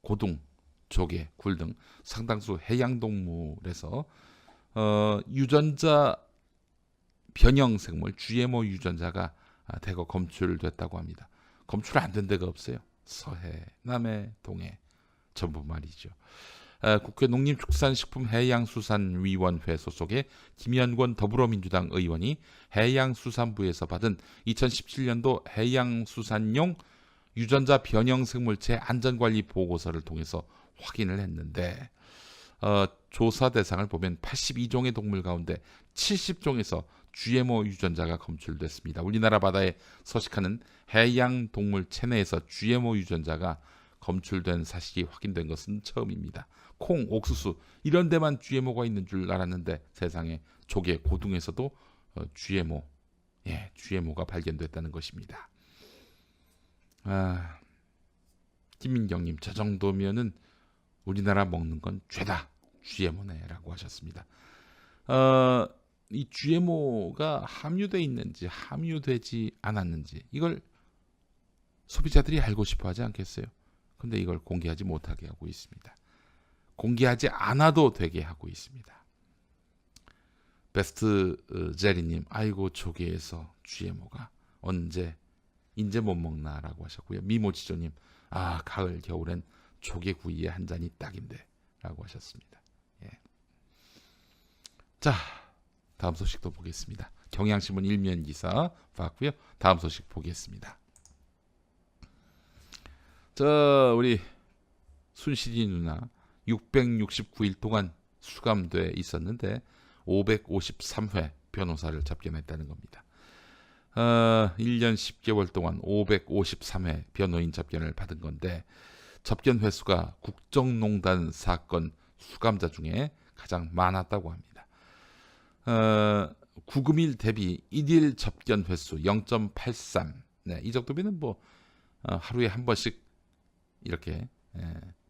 고둥, 조개, 굴 등 상당수 해양동물에서 유전자 변형 생물 GMO 유전자가 대거 검출됐다고 합니다. 검출 안 된 데가 없어요. 서해, 남해, 동해 전부 말이죠. 국회 농림축산식품해양수산위원회 소속의 김현권 더불어민주당 의원이 해양수산부에서 받은 2017년도 해양수산용 유전자 변형 생물체 안전관리 보고서를 통해서 확인을 했는데 조사 대상을 보면 82종의 동물 가운데 70종에서 GMO 유전자가 검출됐습니다. 우리나라 바다에 서식하는 해양 동물 체내에서 GMO 유전자가 검출된 사실이 확인된 것은 처음입니다. 콩, 옥수수 이런 데만 GMO가 있는 줄 알았는데 세상에 조개, 고등에서도 GMO가 발견됐다는 것입니다. 김민경님, 저 정도면은 우리나라 먹는 건 죄다 GMO네라고 하셨습니다. 이 GMO가 함유되어 있는지 함유되지 않았는지 이걸 소비자들이 알고 싶어 하지 않겠어요? 근데 이걸 공개하지 못하게 하고 있습니다. 공개하지 않아도 되게 하고 있습니다. 베스트 제리님, 아이고 조개에서 GMO가 언제 인제 못 먹나라고 하셨고요. 미모지조님, 아 가을 겨울엔 조개구이에 한 잔이 딱인데라고 하셨습니다. 예. 자, 다음 소식도 보겠습니다. 경향신문 일면 기사 봤고요. 다음 소식 보겠습니다. 우리 순실이 누나 669일 동안 수감돼 있었는데 553회 변호사를 접견했다는 겁니다. 1년 10개월 동안 553회 변호인 접견을 받은 건데 접견 횟수가 국정농단 사건 수감자 중에 가장 많았다고 합니다. 구금일 대비 1일 접견 횟수 0.83. 네, 이 정도면 뭐 하루에 한 번씩 이렇게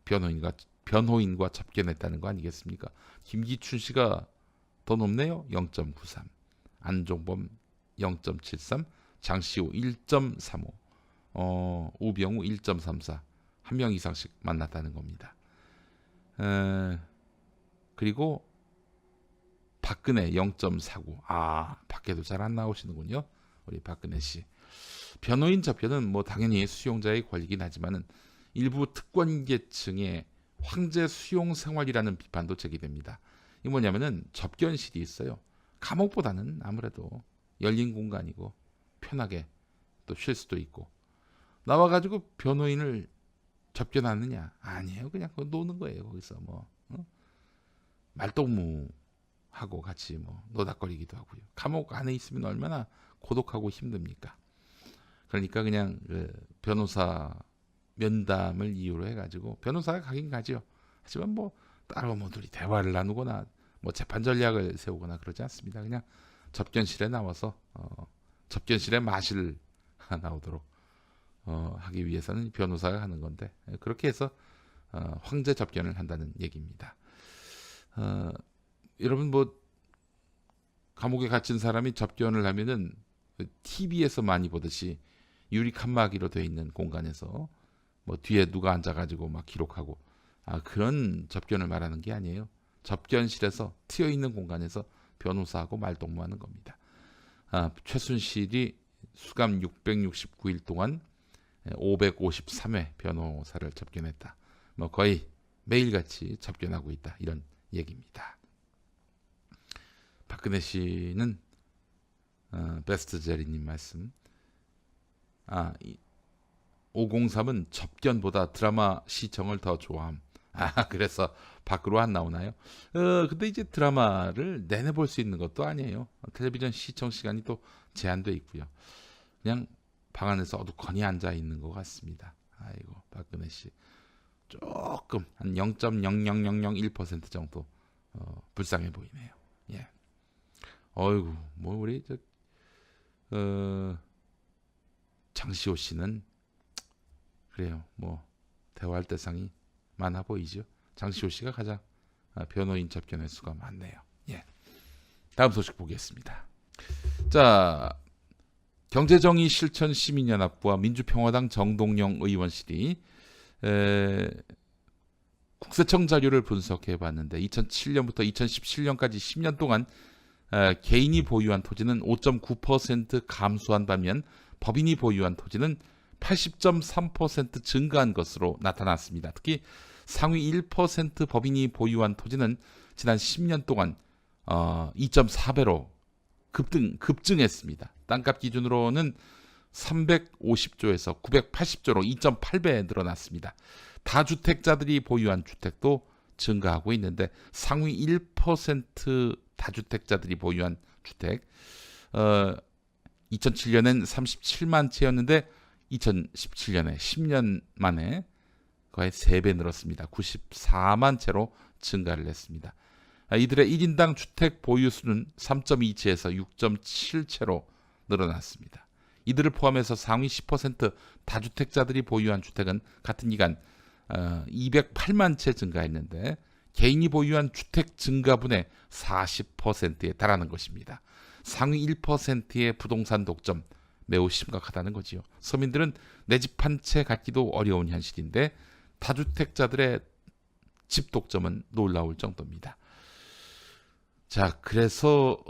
변호인과 접견했다는 거 아니겠습니까? 김기춘 씨가 더 높네요. 0.93. 안종범 0.73, 장시호 1.35, 우병우 1.34. 한 명 이상씩 만났다는 겁니다. 그리고 박근혜 0.49. 밖에도 잘 안 나오시는군요. 우리 박근혜 씨. 변호인 접견은 뭐 당연히 수용자의 권리긴 하지만은 일부 특권 계층의 황제 수용 생활이라는 비판도 제기됩니다. 이 뭐냐면은 접견실이 있어요. 감옥보다는 아무래도 열린 공간이고 편하게 또 쉴 수도 있고, 나와가지고 변호인을 접견하느냐? 아니에요. 그냥 노는 거예요. 거기서 뭐 말동무하고 같이 뭐 노닥거리기도 하고요. 감옥 안에 있으면 얼마나 고독하고 힘듭니까? 그러니까 그냥 변호사 면담을 이유로 해가지고 변호사가 가긴 가죠. 하지만 뭐 따로 뭐 둘이 대화를 나누거나 뭐 재판 전략을 세우거나 그러지 않습니다. 그냥 접견실에 나와서 접견실에 마실 나오도록 하기 위해서는 변호사가 하는 건데, 그렇게 해서 황제 접견을 한다는 얘기입니다. 여러분 뭐 감옥에 갇힌 사람이 접견을 하면은 TV에서 많이 보듯이 유리 칸막이로 되어 있는 공간에서 뭐 뒤에 누가 앉아가지고 막 기록하고 그런 접견을 말하는 게 아니에요. 접견실에서 트여 있는 공간에서 변호사하고 말동무하는 겁니다. 최순실이 수감 669일 동안 553회 변호사를 접견했다. 뭐 거의 매일같이 접견하고 있다. 이런 얘기입니다. 박근혜 씨는 베스트 제리님 말씀. 503은 접견보다 드라마 시청을 더 좋아함. 그래서 밖으로 안 나오나요? 근데 이제 드라마를 내내 볼 수 있는 것도 아니에요. 텔레비전 시청 시간이 또 제한돼 있고요. 그냥 방 안에서 어두컴이 앉아 있는 것 같습니다. 아이고, 박근혜 씨 조금 한 0.00001% 정도 불쌍해 보이네요. 예. 어이구, 뭐 우리 장시호 씨는 그래요. 뭐 대화할 대상이 많아 보이죠. 장시호 씨가 가장 변호인 접견 횟수가 많네요. 예. 다음 소식 보겠습니다. 자, 경제정의 실천 시민연합부와 민주평화당 정동영 의원실이 국세청 자료를 분석해 봤는데 2007년부터 2017년까지 10년 동안 개인이 보유한 토지는 5.9% 감소한 반면 법인이 보유한 토지는 80.3% 증가한 것으로 나타났습니다. 특히 상위 1% 법인이 보유한 토지는 지난 10년 동안 2.4배로 급증했습니다. 땅값 기준으로는 350조에서 980조로 2.8배 늘어났습니다. 다주택자들이 보유한 주택도 증가하고 있는데 상위 1% 다주택자들이 보유한 주택 2007년엔 37만 채였는데 2017년에 10년 만에 거의 3배 늘었습니다. 94만 채로 증가를 했습니다. 이들의 1인당 주택 보유수는 3.2채에서 6.7채로 늘어났습니다. 이들을 포함해서 상위 10% 다주택자들이 보유한 주택은 같은 기간 208만 채 증가했는데 개인이 보유한 주택 증가분의 40%에 달하는 것입니다. 상위 1%의 부동산 독점 매우 심각하다는 거지요. 서민들은 내 집 한 채 갖기도 어려운 현실인데 다주택자들의 집 독점은 놀라울 정도입니다. 자, 그래서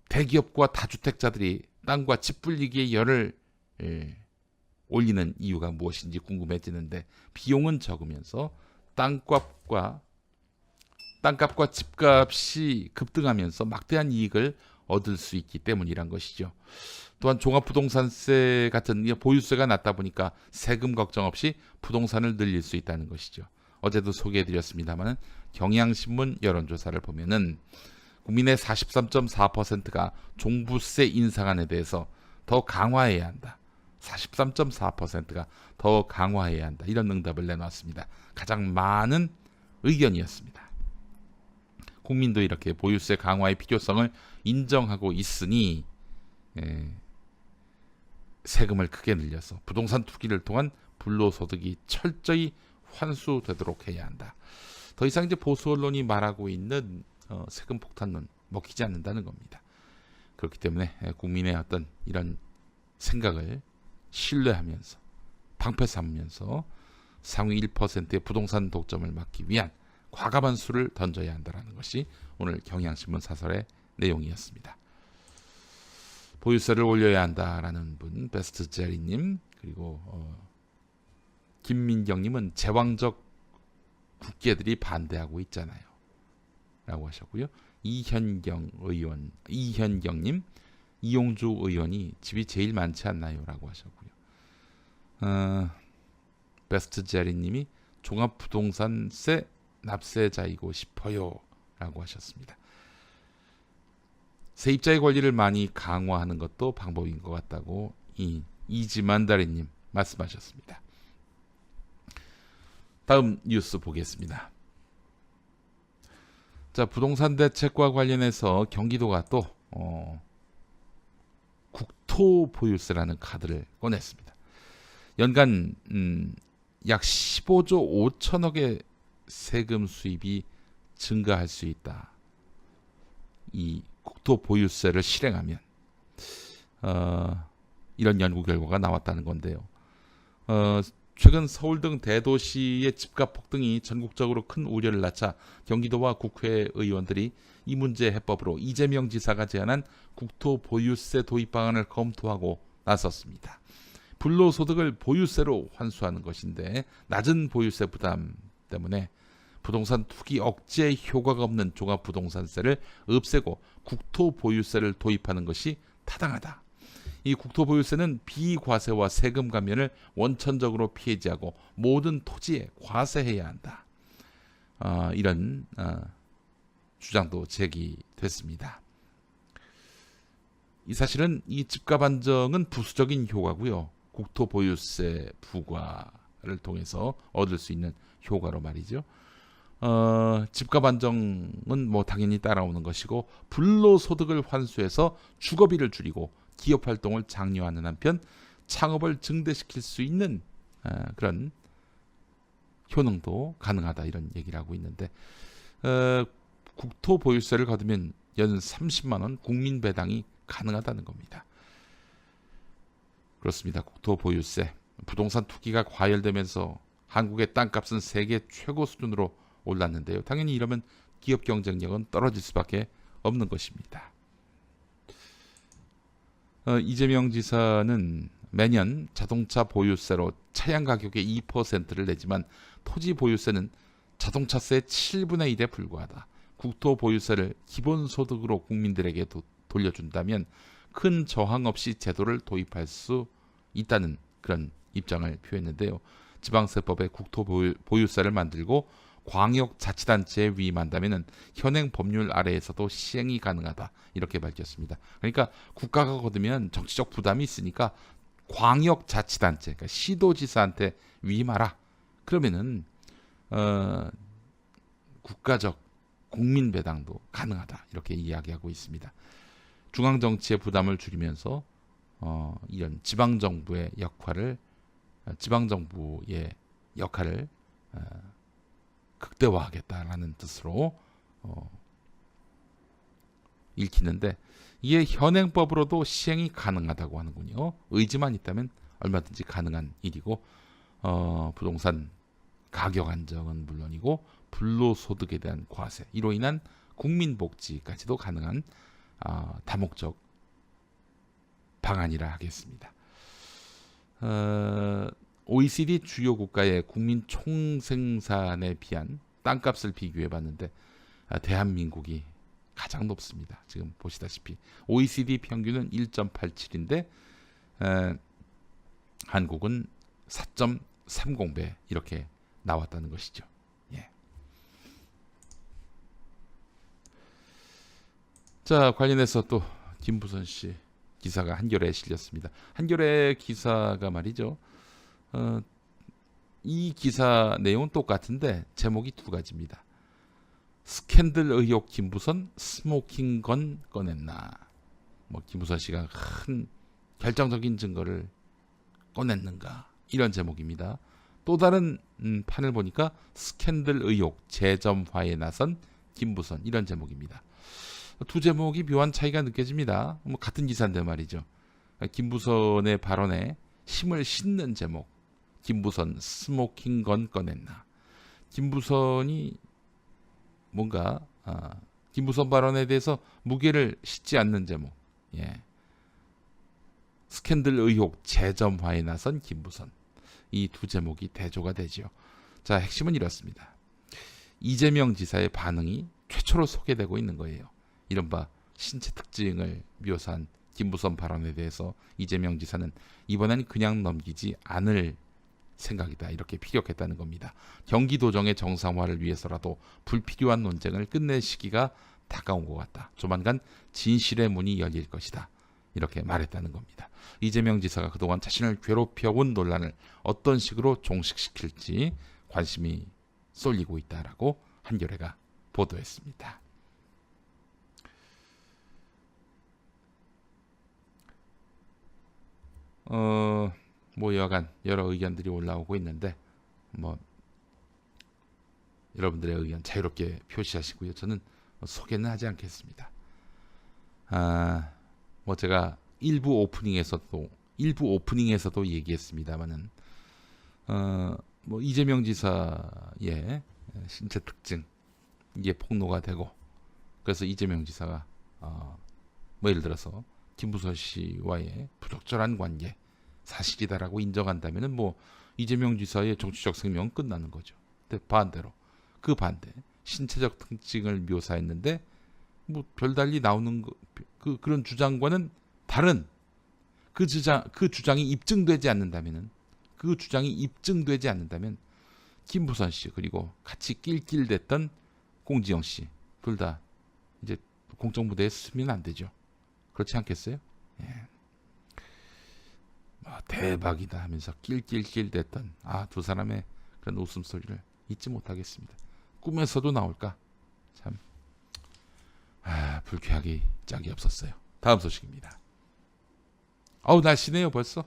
대기업과 다주택자들이 땅과 집 불리기에 열을 올리는 이유가 무엇인지 궁금해지는데, 비용은 적으면서 땅값과 집값이 급등하면서 막대한 이익을 얻을 수 있기 때문이란 것이죠. 또한 종합부동산세 같은 보유세가 낮다 보니까 세금 걱정 없이 부동산을 늘릴 수 있다는 것이죠. 어제도 소개해드렸습니다만 경향신문 여론조사를 보면은 국민의 43.4%가 종부세 인상안에 대해서 더 강화해야 한다. 43.4%가 더 강화해야 한다. 이런 응답을 내놨습니다. 가장 많은 의견이었습니다. 국민도 이렇게 보유세 강화의 필요성을 인정하고 있으니 세금을 크게 늘려서 부동산 투기를 통한 불로소득이 철저히 환수되도록 해야 한다. 더 이상 이제 보수 언론이 말하고 있는 세금 폭탄론 먹히지 않는다는 겁니다. 그렇기 때문에 국민의 어떤 이런 생각을 신뢰하면서 방패 삼으면서 상위 1%의 부동산 독점을 막기 위한 과감한 수를 던져야 한다는 것이 오늘 경향신문 사설의 내용이었습니다. 보유세를 올려야 한다라는 분, 베스트 제리님, 그리고 김민경님은 제왕적 국계들이 반대하고 있잖아요 라고 하셨고요. 이현경님, 이용주 의원이 집이 제일 많지 않나요? 라고 하셨고요. 베스트 제리님이 종합부동산세 납세자이고 싶어요 라고 하셨습니다. 세입자의 권리를 많이 강화하는 것도 방법인 것 같다고 이지만다리님 말씀하셨습니다. 다음 뉴스 보겠습니다. 자, 부동산 대책과 관련해서 경기도가 또 국토보유세라는 카드를 꺼냈습니다. 연간 약 15조 5천억의 세금 수입이 증가할 수 있다. 이 국토보유세를 실행하면 이런 연구 결과가 나왔다는 건데요. 최근 서울 등 대도시의 집값 폭등이 전국적으로 큰 우려를 낳자 경기도와 국회의원들이 이 문제 해법으로 이재명 지사가 제안한 국토보유세 도입 방안을 검토하고 나섰습니다. 불로소득을 보유세로 환수하는 것인데 낮은 보유세 부담 때문에 부동산 투기 억제 효과가 없는 종합부동산세를 없애고 국토보유세를 도입하는 것이 타당하다. 이 국토보유세는 비과세와 세금 감면을 원천적으로 폐지하고 모든 토지에 과세해야 한다. 이런 주장도 제기됐습니다. 이 사실은 이 집값 안정은 부수적인 효과고요. 국토보유세 부과를 통해서 얻을 수 있는 효과로 말이죠. 집값 안정은 뭐 당연히 따라오는 것이고 불로소득을 환수해서 주거비를 줄이고 기업 활동을 장려하는 한편 창업을 증대시킬 수 있는 그런 효능도 가능하다 이런 얘기를 하고 있는데 국토보유세를 거두면 연 30만 원 국민 배당이 가능하다는 겁니다. 그렇습니다. 국토보유세 부동산 투기가 과열되면서 한국의 땅값은 세계 최고 수준으로 올랐는데요. 당연히 이러면 기업 경쟁력은 떨어질 수밖에 없는 것입니다. 이재명 지사는 매년 자동차 보유세로 차량 가격의 2%를 내지만 토지 보유세는 자동차세의 7분의 1에 불과하다. 국토 보유세를 기본소득으로 국민들에게 돌려준다면 큰 저항 없이 제도를 도입할 수 있다는 그런 입장을 표했는데요. 지방세법에 국토 보유세를 만들고 광역자치단체에 위임한다면 현행 법률 아래에서도 시행이 가능하다. 이렇게 밝혔습니다. 그러니까 국가가 거두면 정치적 부담이 있으니까 광역자치단체, 그러니까 시도지사한테 위임하라. 그러면은 국가적 국민배당도 가능하다. 이렇게 이야기하고 있습니다. 중앙정치의 부담을 줄이면서 이런 지방정부의 역할을 극대화하겠다라는 뜻으로 읽히는데 이게 현행법으로도 시행이 가능하다고 하는군요. 의지만 있다면 얼마든지 가능한 일이고 부동산 가격 안정은 물론이고 불로소득에 대한 과세, 이로 인한 국민복지까지도 가능한 다목적 방안이라 하겠습니다. OECD 주요 국가의 국민 총생산에 비한 땅값을 비교해 봤는데 대한민국이 가장 높습니다. 지금 보시다시피 OECD 평균은 1.87인데 한국은 4.30배 이렇게 나왔다는 것이죠. 예. 자, 관련해서 또 김부선 씨 기사가 한겨레에 실렸습니다. 한겨레 기사가 말이죠. 이 기사 내용은 똑같은데 제목이 두 가지입니다. 스캔들 의혹 김부선 스모킹 건 꺼냈나. 뭐 김부선 씨가 큰 결정적인 증거를 꺼냈는가, 이런 제목입니다. 또 다른 판을 보니까 스캔들 의혹 재점화에 나선 김부선, 이런 제목입니다. 두 제목이 묘한 차이가 느껴집니다. 뭐 같은 기사인데 말이죠. 김부선의 발언에 힘을 싣는 제목, 김부선 스모킹 건 꺼냈나. 김부선이 뭔가 김부선 발언에 대해서 무게를 싣지 않는 제목, 예. 스캔들 의혹 재점화에 나선 김부선, 이 두 제목이 대조가 되지요. 자, 핵심은 이렇습니다. 이재명 지사의 반응이 최초로 소개되고 있는 거예요. 이른바 신체 특징을 묘사한 김부선 발언에 대해서 이재명 지사는 이번엔 그냥 넘기지 않을 생각이다, 이렇게 피격했다는 겁니다. 경기도정의 정상화를 위해서라도 불필요한 논쟁을 끝낼 시기가 다가온 것 같다. 조만간 진실의 문이 열릴 것이다, 이렇게 말했다는 겁니다. 이재명 지사가 그동안 자신을 괴롭혀온 논란을 어떤 식으로 종식시킬지 관심이 쏠리고 있다라고 한겨레가 보도했습니다. 뭐 여간 여러 의견들이 올라오고 있는데 뭐 여러분들의 의견 자유롭게 표시하시고요. 저는 소개는 하지 않겠습니다. 뭐 제가 일부 오프닝에서도 얘기했습니다만은 뭐 이재명 지사의 신체 특징, 이게 폭로가 되고, 그래서 이재명 지사가 뭐 예를 들어서 김부선 씨와의 부적절한 관계 사실이다라고 인정한다면은 뭐 이재명 지사의 정치적 생명은 끝나는 거죠. 근데 반대로 그 반대 신체적 특징을 묘사했는데 뭐 별달리 나오는 그런 주장과는 다른 그 주장이 입증되지 않는다면 김부선 씨 그리고 같이 낄낄댔던 공지영 씨 둘 다 이제 공적 무대에 서면 안 되죠. 그렇지 않겠어요? 예. 대박이다 하면서 낄낄낄댔던 두 사람의 그런 웃음소리를 잊지 못하겠습니다. 꿈에서도 나올까? 참 불쾌하기 짝이 없었어요. 다음 소식입니다. 날씨네요 벌써.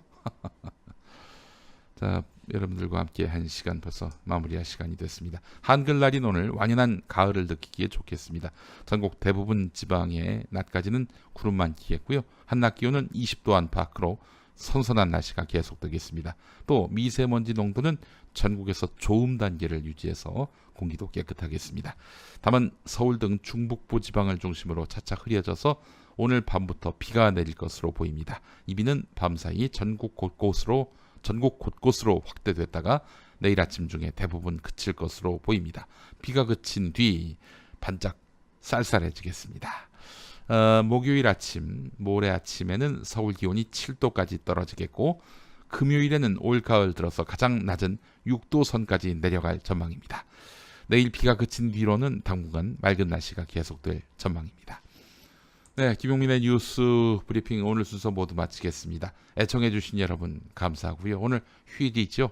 자, 여러분들과 함께 한 시간 벌써 마무리할 시간이 됐습니다. 한글날인 오늘 완연한 가을을 느끼기에 좋겠습니다. 전국 대부분 지방의 낮까지는 구름 많기겠고요. 한낮 기온은 20도 안팎으로 선선한 날씨가 계속되겠습니다. 또 미세먼지 농도는 전국에서 좋음 단계를 유지해서 공기도 깨끗하겠습니다. 다만 서울 등 중북부 지방을 중심으로 차차 흐려져서 오늘 밤부터 비가 내릴 것으로 보입니다. 이 비는 밤사이 전국 곳곳으로 확대됐다가 내일 아침 중에 대부분 그칠 것으로 보입니다. 비가 그친 뒤 반짝 쌀쌀해지겠습니다. 목요일 아침, 모레 아침에는 서울 기온이 7도까지 떨어지겠고 금요일에는 올 가을 들어서 가장 낮은 6도 선까지 내려갈 전망입니다. 내일 비가 그친 뒤로는 당분간 맑은 날씨가 계속될 전망입니다. 네, 김용민의 뉴스 브리핑 오늘 순서 모두 마치겠습니다. 애청해 주신 여러분 감사하고요. 오늘 휴일이죠.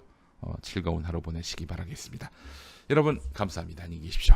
즐거운 하루 보내시기 바라겠습니다. 여러분 감사합니다. 안녕히 계십시오.